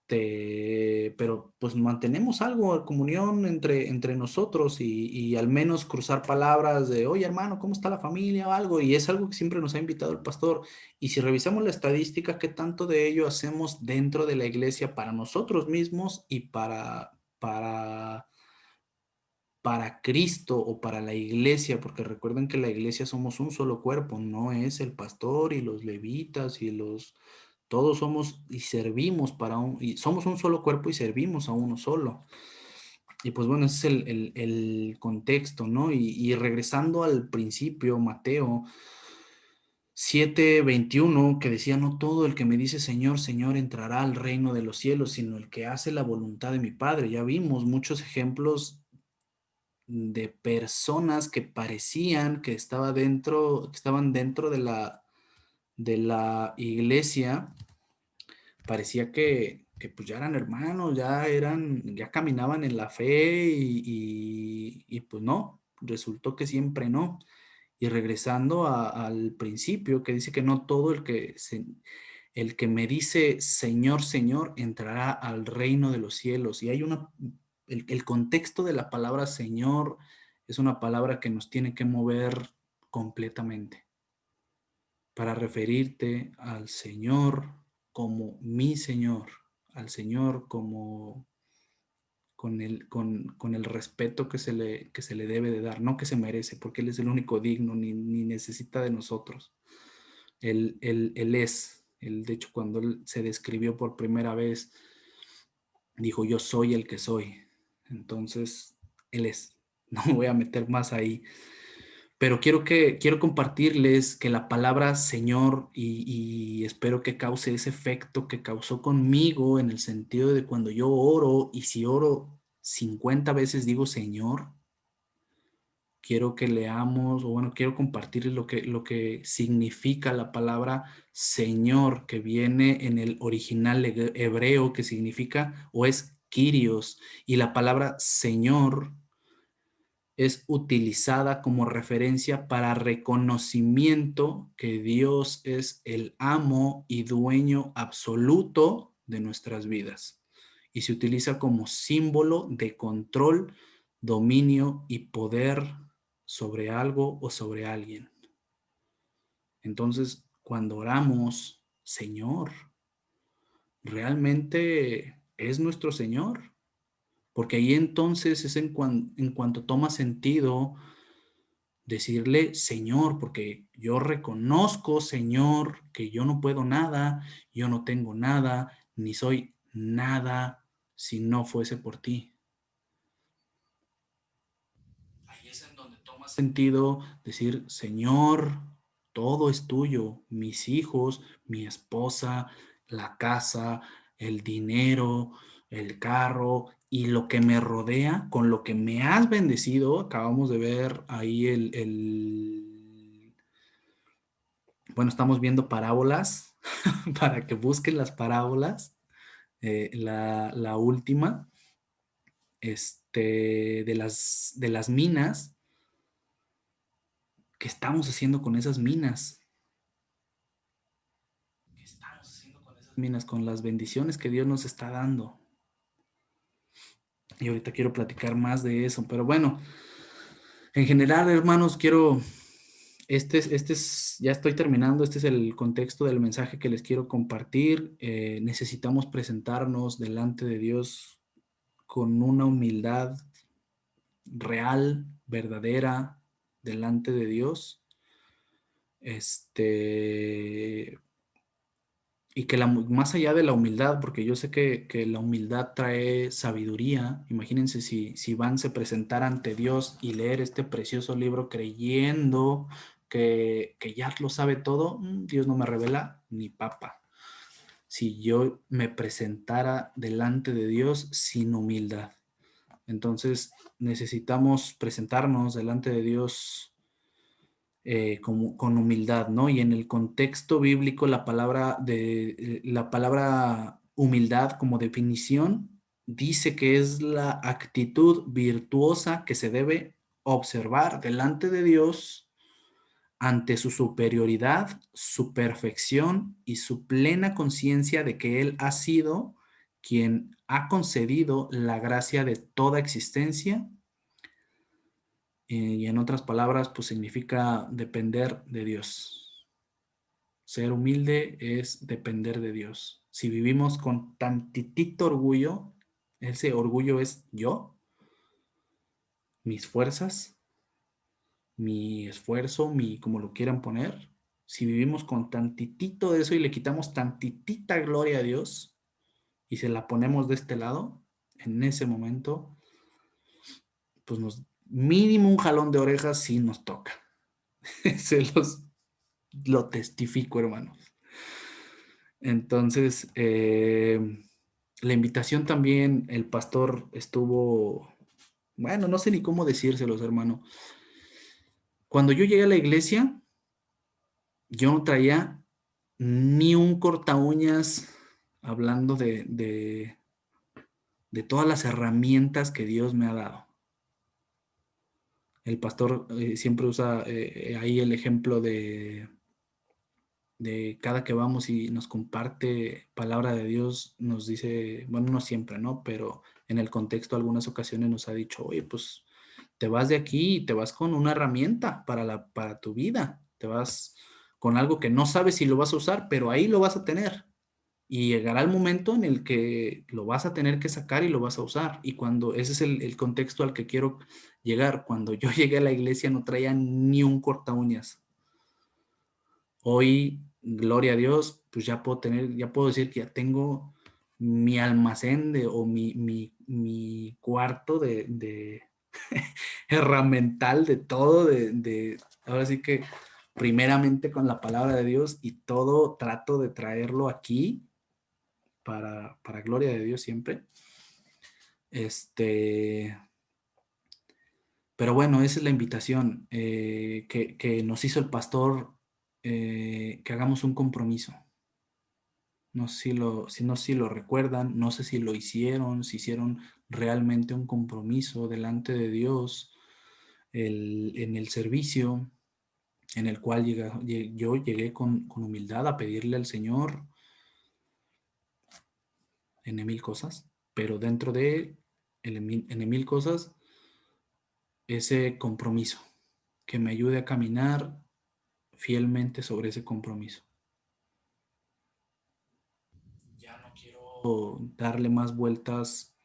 Pero pues mantenemos algo de comunión entre nosotros y al menos cruzar palabras de, oye hermano, ¿cómo está la familia? O algo, y es algo que siempre nos ha invitado el pastor. Y si revisamos la estadística, ¿qué tanto de ello hacemos dentro de la iglesia para nosotros mismos y para Cristo o para la iglesia? Porque recuerden que la iglesia somos un solo cuerpo, no es el pastor y los levitas y todos somos y servimos y somos un solo cuerpo y servimos a uno solo. Y pues bueno, ese es el contexto, ¿no? Y regresando al principio, Mateo 7:21, que decía, no todo el que me dice Señor, Señor entrará al reino de los cielos, sino el que hace la voluntad de mi Padre. Ya vimos muchos ejemplos de personas que parecían que estaban dentro de la iglesia, parecía que pues ya eran hermanos, ya caminaban en la fe y pues no, resultó que siempre no. Y regresando al principio, que dice que no todo el que me dice Señor, Señor, entrará al reino de los cielos. Y el contexto de la palabra Señor es una palabra que nos tiene que mover completamente para referirte al Señor como mi Señor, al Señor como con el respeto que se le debe de dar, no que se merece, porque Él es el único digno, ni necesita de nosotros. Él es. De hecho, cuando Él se describió por primera vez, dijo, yo soy el que soy. Entonces, Él es. No me voy a meter más ahí. Pero quiero compartirles que la palabra Señor, y espero que cause ese efecto que causó conmigo en el sentido de cuando yo oro, y si oro 50 veces digo Señor, quiero que leamos, o bueno, quiero compartirles lo que significa la palabra Señor, que viene en el original hebreo, que significa o es Kyrios, y la palabra Señor es utilizada como referencia para reconocimiento que Dios es el amo y dueño absoluto de nuestras vidas. Y se utiliza como símbolo de control, dominio y poder sobre algo o sobre alguien. Entonces, cuando oramos, Señor, ¿realmente es nuestro Señor? Porque ahí entonces es en cuanto toma sentido decirle Señor, porque yo reconozco, Señor, que yo no puedo nada, yo no tengo nada, ni soy nada si no fuese por ti. Ahí es en donde toma sentido decir, Señor, todo es tuyo, mis hijos, mi esposa, la casa, el dinero, el carro y lo que me rodea, con lo que me has bendecido. Acabamos de ver ahí bueno, estamos viendo parábolas para que busquen las parábolas. La última, de las minas. ¿Qué estamos haciendo con esas minas? ¿Qué estamos haciendo con esas minas? Con las bendiciones que Dios nos está dando. Y ahorita quiero platicar más de eso, pero bueno, en general, hermanos, ya estoy terminando, este es el contexto del mensaje que les quiero compartir. Necesitamos presentarnos delante de Dios con una humildad real, verdadera, delante de Dios. Y que más allá de la humildad, porque yo sé que la humildad trae sabiduría. Imagínense si Van se presentara ante Dios y leer este precioso libro creyendo que ya lo sabe todo, Dios no me revela ni papa. si yo me presentara delante de Dios sin humildad. Entonces necesitamos presentarnos delante de Dios con humildad, ¿no? Y en el contexto bíblico la palabra humildad como definición dice que es la actitud virtuosa que se debe observar delante de Dios ante su superioridad, su perfección y su plena conciencia de que Él ha sido quien ha concedido la gracia de toda existencia. Y en otras palabras, pues significa depender de Dios. Ser humilde es depender de Dios. Si vivimos con tantitito orgullo, ese orgullo es yo, mis fuerzas, mi esfuerzo, como lo quieran poner. Si vivimos con tantitito de eso y le quitamos tantitita gloria a Dios y se la ponemos de este lado, en ese momento, pues mínimo un jalón de orejas sí nos toca. Se lo testifico, hermanos. Entonces, la invitación también, el pastor estuvo, bueno, no sé ni cómo decírselos, hermano. Cuando yo llegué a la iglesia, yo no traía ni un corta uñas hablando de todas las herramientas que Dios me ha dado. El pastor siempre usa ahí el ejemplo de cada que vamos y nos comparte palabra de Dios, nos dice, bueno, no siempre, ¿no? Pero en el contexto algunas ocasiones nos ha dicho, oye, pues te vas de aquí y te vas con una herramienta para tu vida, te vas con algo que no sabes si lo vas a usar, pero ahí lo vas a tener. Y llegará el momento en el que lo vas a tener que sacar y lo vas a usar. Y cuando ese es el contexto al que quiero llegar, cuando yo llegué a la iglesia no traía ni un corta uñas. Hoy, gloria a Dios, pues ya puedo decir que ya tengo mi almacén o mi cuarto de herramental de todo, ahora sí que primeramente con la palabra de Dios y todo trato de traerlo aquí para gloria de Dios siempre. Pero bueno, esa es la invitación que nos hizo el pastor, que hagamos un compromiso. No sé si lo recuerdan, no sé si lo hicieron, si hicieron realmente un compromiso delante de Dios en el servicio en el cual yo llegué con humildad a pedirle al Señor en mil cosas, pero dentro de en mil cosas ese compromiso, que me ayude a caminar fielmente sobre ese compromiso. Ya no quiero darle más vueltas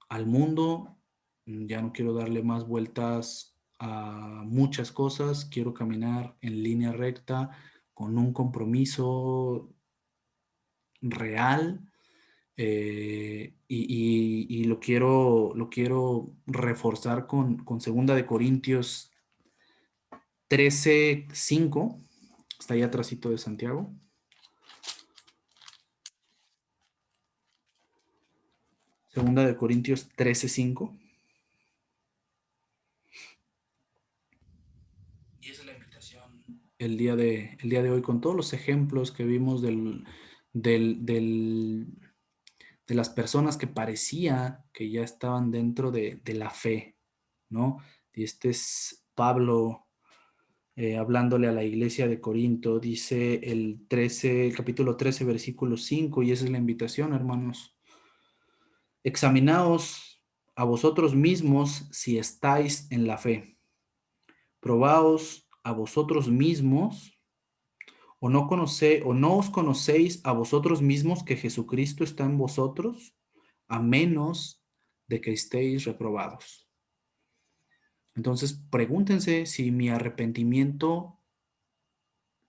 al mundo, ya no quiero darle más vueltas a muchas cosas, quiero caminar en línea recta con un compromiso real y lo quiero reforzar con 2 Corintios 13:5, está ahí atrásito de Santiago. 2 Corintios 13:5. Y esa es la invitación el día de hoy, con todos los ejemplos que vimos del, del, de las personas que parecía que ya estaban dentro de la fe, ¿no? Y este es Pablo hablándole a la iglesia de Corinto, dice el capítulo 13, versículo 5, y esa es la invitación, hermanos. Examinaos a vosotros mismos si estáis en la fe. Probaos a vosotros mismos, o no os conocéis a vosotros mismos que Jesucristo está en vosotros, a menos de que estéis reprobados. Entonces, pregúntense si mi arrepentimiento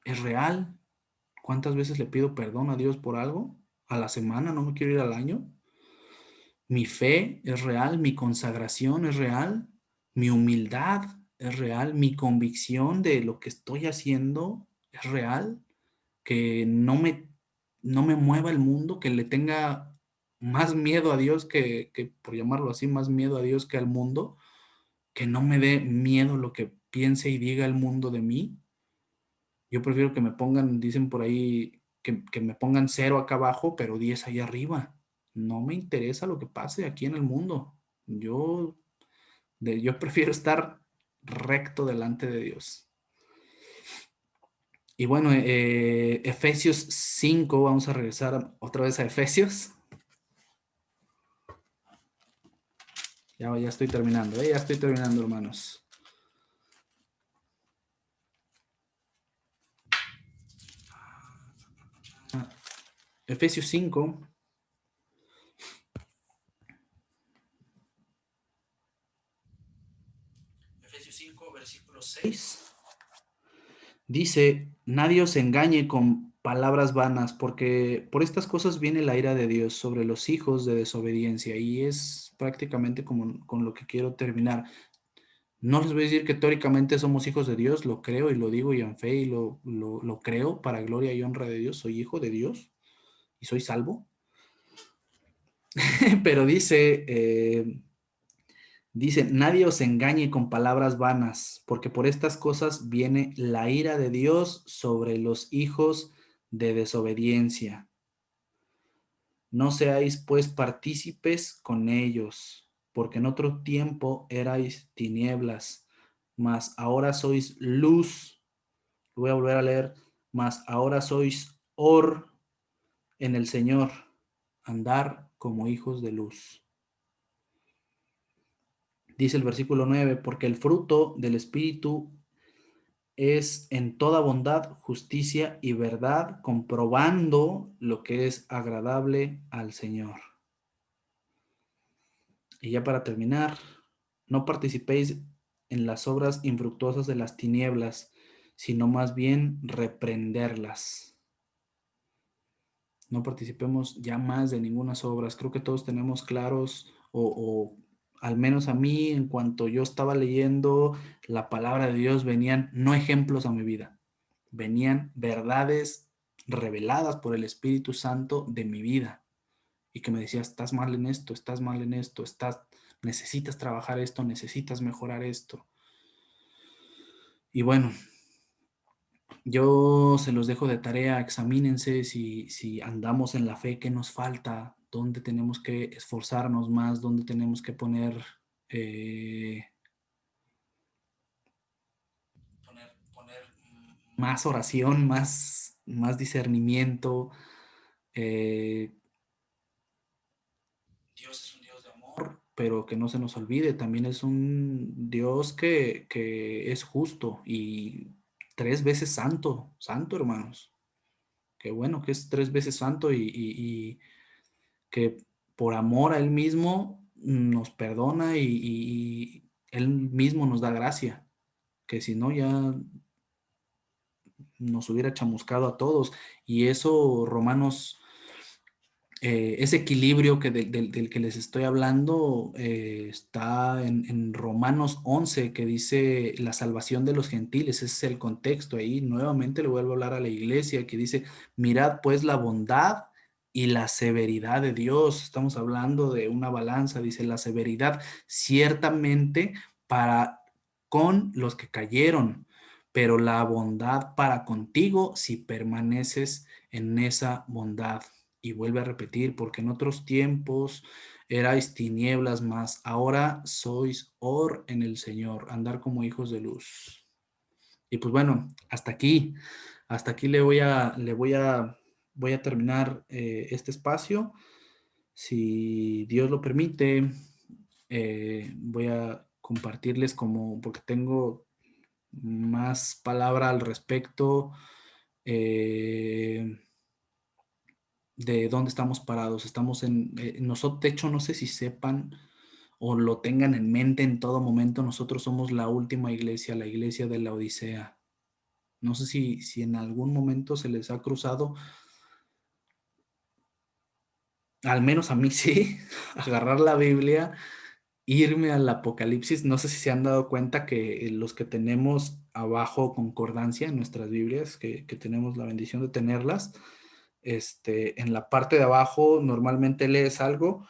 es real. ¿Cuántas veces le pido perdón a Dios por algo? A la semana, no me quiero ir al año. Mi fe es real, mi consagración es real, mi humildad es real, mi convicción de lo que estoy haciendo es real, que no me mueva el mundo, que le tenga más miedo a Dios que, por llamarlo así, más miedo a Dios que al mundo, que no me dé miedo lo que piense y diga el mundo de mí. Yo prefiero que me pongan, dicen por ahí, que me pongan 0 acá abajo, pero 10 allá arriba. No me interesa lo que pase aquí en el mundo. Yo, yo prefiero estar recto delante de Dios. Y bueno, Efesios 5, vamos a regresar otra vez a Efesios. Ya estoy terminando, ya estoy terminando, hermanos. Efesios 5. Efesios 5, versículo 6. Dice, nadie os engañe con palabras vanas, porque por estas cosas viene la ira de Dios sobre los hijos de desobediencia. Y es prácticamente como con lo que quiero terminar. No les voy a decir que teóricamente somos hijos de Dios, lo creo y lo digo y en fe y lo creo para gloria y honra de Dios. Soy hijo de Dios y soy salvo. Pero dice, nadie os engañe con palabras vanas, porque por estas cosas viene la ira de Dios sobre los hijos de desobediencia. No seáis pues partícipes con ellos, porque en otro tiempo erais tinieblas, mas ahora sois luz. Lo voy a volver a leer, mas ahora sois en el Señor, andar como hijos de luz. Dice el versículo 9, porque el fruto del Espíritu es en toda bondad, justicia y verdad, comprobando lo que es agradable al Señor. Y ya para terminar, no participéis en las obras infructuosas de las tinieblas, sino más bien reprenderlas. No participemos ya más de ninguna obras. Creo que todos tenemos claros, o al menos a mí, en cuanto yo estaba leyendo la palabra de Dios, venían no ejemplos a mi vida, venían verdades reveladas por el Espíritu Santo de mi vida y que me decía, estás mal en esto, estás mal en esto, necesitas trabajar esto, necesitas mejorar esto. Y bueno, yo se los dejo de tarea, examínense si andamos en la fe, qué nos falta, dónde tenemos que esforzarnos más, dónde tenemos que poner más oración, más discernimiento. Dios es un Dios de amor, pero que no se nos olvide, también es un Dios que es justo y 3 veces santo, santo, hermanos. Qué bueno que es 3 veces santo y que por amor a Él mismo nos perdona y Él mismo nos da gracia, que si no ya nos hubiera chamuscado a todos. Y eso, Romanos, ese equilibrio del que les estoy hablando está en Romanos 11, que dice la salvación de los gentiles. Ese es el contexto ahí. Nuevamente le vuelvo a hablar a la iglesia, que dice, mirad pues la bondad y la severidad de Dios. Estamos hablando de una balanza, dice la severidad ciertamente para con los que cayeron, pero la bondad para contigo si permaneces en esa bondad. Y vuelve a repetir, porque en otros tiempos erais tinieblas, mas ahora sois en el Señor, andar como hijos de luz. Y pues bueno, hasta aquí voy a terminar este espacio. Si Dios lo permite, voy a compartirles porque tengo más palabra al respecto. De dónde estamos parados. Estamos nosotros, de hecho, no sé si sepan o lo tengan en mente en todo momento, nosotros somos la última iglesia, la iglesia de la Odisea. No sé si en algún momento se les ha cruzado, al menos a mí sí, agarrar la Biblia, irme al Apocalipsis. No sé si se han dado cuenta que los que tenemos abajo concordancia en nuestras Biblias, que tenemos la bendición de tenerlas, en la parte de abajo normalmente lees algo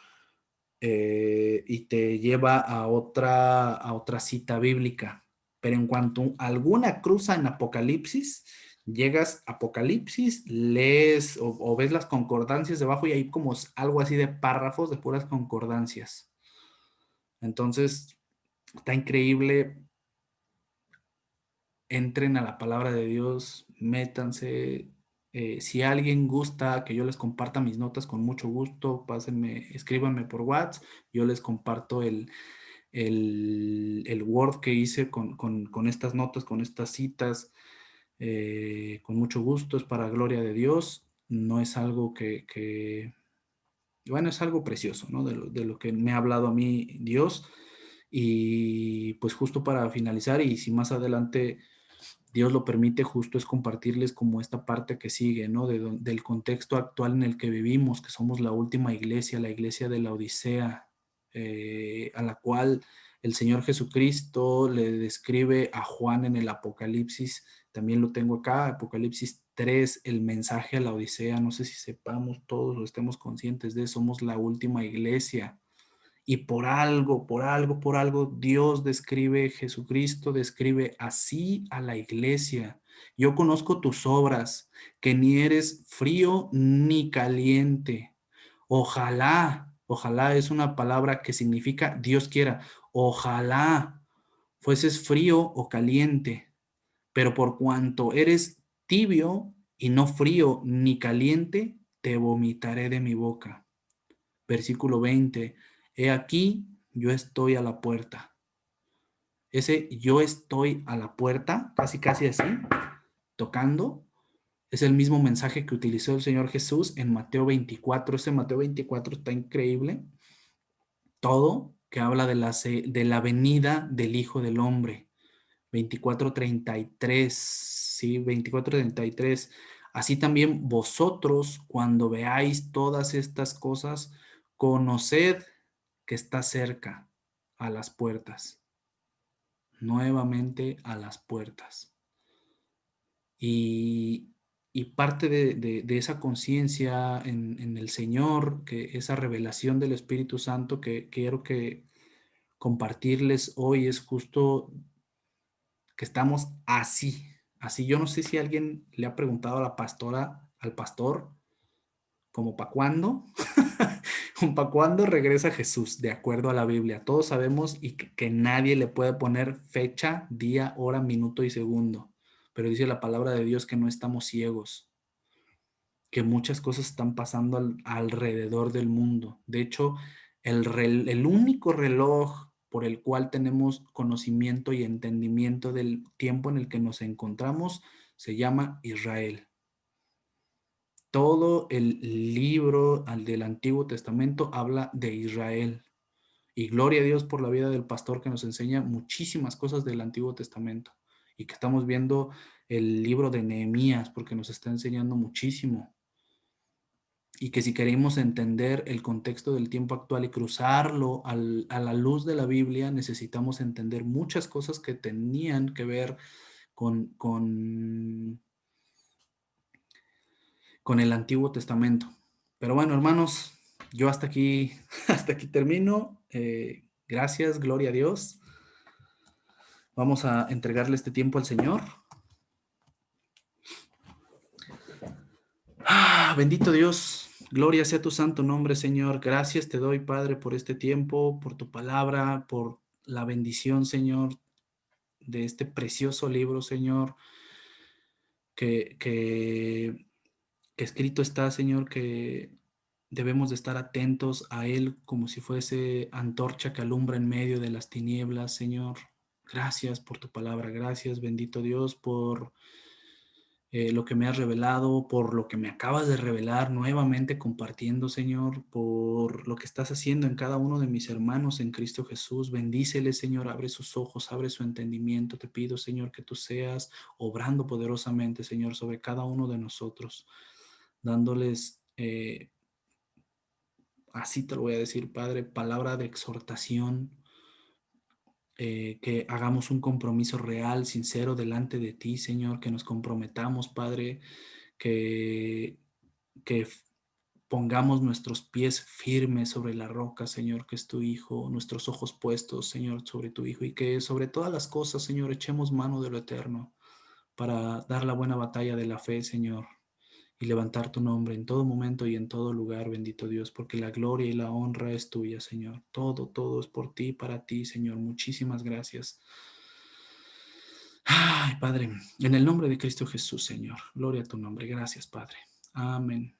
y te lleva a otra cita bíblica. Pero en cuanto alguna cruza en Apocalipsis, llegas a Apocalipsis, lees o ves las concordancias debajo y hay como algo así de párrafos de puras concordancias. Entonces, está increíble. Entren a la palabra de Dios, métanse. Si alguien gusta que yo les comparta mis notas, con mucho gusto, pásenme, escríbanme por WhatsApp, yo les comparto el Word que hice con estas notas, con estas citas, con mucho gusto, es para gloria de Dios, no es algo bueno, es algo precioso, ¿no? De lo que me ha hablado a mí Dios. Y pues justo para finalizar, y si más adelante Dios lo permite, justo es compartirles como esta parte que sigue, ¿no? Del contexto actual en el que vivimos, que somos la última iglesia, la iglesia de la Odisea, a la cual el Señor Jesucristo le describe a Juan en el Apocalipsis. También lo tengo acá, Apocalipsis 3, el mensaje a la Odisea. No sé si sepamos todos o estemos conscientes de eso, somos la última iglesia. Y por algo, Dios describe, Jesucristo describe así a la iglesia. Yo conozco tus obras, que ni eres frío ni caliente. Ojalá es una palabra que significa Dios quiera. Ojalá fueses frío o caliente, pero por cuanto eres tibio y no frío ni caliente, te vomitaré de mi boca. Versículo 20. He aquí, yo estoy a la puerta. Ese yo estoy a la puerta, casi casi así, tocando, es el mismo mensaje que utilizó el Señor Jesús en Mateo 24. Ese Mateo 24 está increíble. Todo que habla de la venida del Hijo del Hombre. 24:33, sí, 24:33. Así también vosotros, cuando veáis todas estas cosas, conoced que está cerca, a las puertas, nuevamente a las puertas. Y, y parte de esa conciencia en el Señor, que esa revelación del Espíritu Santo que quiero que compartirles hoy es justo que estamos así, así. Yo no sé si alguien le ha preguntado a la pastora, al pastor, como para cuándo, para cuándo regresa Jesús, de acuerdo a la Biblia. Todos sabemos y que nadie le puede poner fecha, día, hora, minuto y segundo. Pero dice la palabra de Dios que no estamos ciegos, que muchas cosas están pasando alrededor del mundo. De hecho, el único reloj por el cual tenemos conocimiento y entendimiento del tiempo en el que nos encontramos se llama Israel. Todo el libro del Antiguo Testamento habla de Israel. Y gloria a Dios por la vida del pastor que nos enseña muchísimas cosas del Antiguo Testamento. Y que estamos viendo el libro de Nehemías porque nos está enseñando muchísimo. Y que si queremos entender el contexto del tiempo actual y cruzarlo a la luz de la Biblia, necesitamos entender muchas cosas que tenían que ver con el Antiguo Testamento. Pero bueno, hermanos, yo hasta aquí, hasta aquí termino. Gracias, gloria a Dios. Vamos a entregarle este tiempo al Señor. Bendito Dios, gloria sea tu santo nombre, Señor. Gracias te doy, Padre, por este tiempo, por tu palabra, por la bendición, Señor, de este precioso libro, Señor, que, que, que escrito está, Señor, que debemos de estar atentos a Él como si fuese antorcha que alumbra en medio de las tinieblas, Señor. Gracias por tu palabra, gracias, bendito Dios, por lo que me has revelado, por lo que me acabas de revelar nuevamente compartiendo, Señor, por lo que estás haciendo en cada uno de mis hermanos en Cristo Jesús. Bendíceles, Señor, abre sus ojos, abre su entendimiento. Te pido, Señor, que tú seas obrando poderosamente, Señor, sobre cada uno de nosotros, dándoles, así te lo voy a decir, Padre, palabra de exhortación, que hagamos un compromiso real, sincero delante de ti, Señor, que nos comprometamos, Padre, que que pongamos nuestros pies firmes sobre la roca, Señor, que es tu Hijo, nuestros ojos puestos, Señor, sobre tu Hijo, y que sobre todas las cosas, Señor, echemos mano de lo eterno para dar la buena batalla de la fe, Señor, y levantar tu nombre en todo momento y en todo lugar, bendito Dios, porque la gloria y la honra es tuya, Señor. Todo, todo es por ti, para ti, Señor. Muchísimas gracias. Ay, Padre, en el nombre de Cristo Jesús, Señor. Gloria a tu nombre. Gracias, Padre. Amén.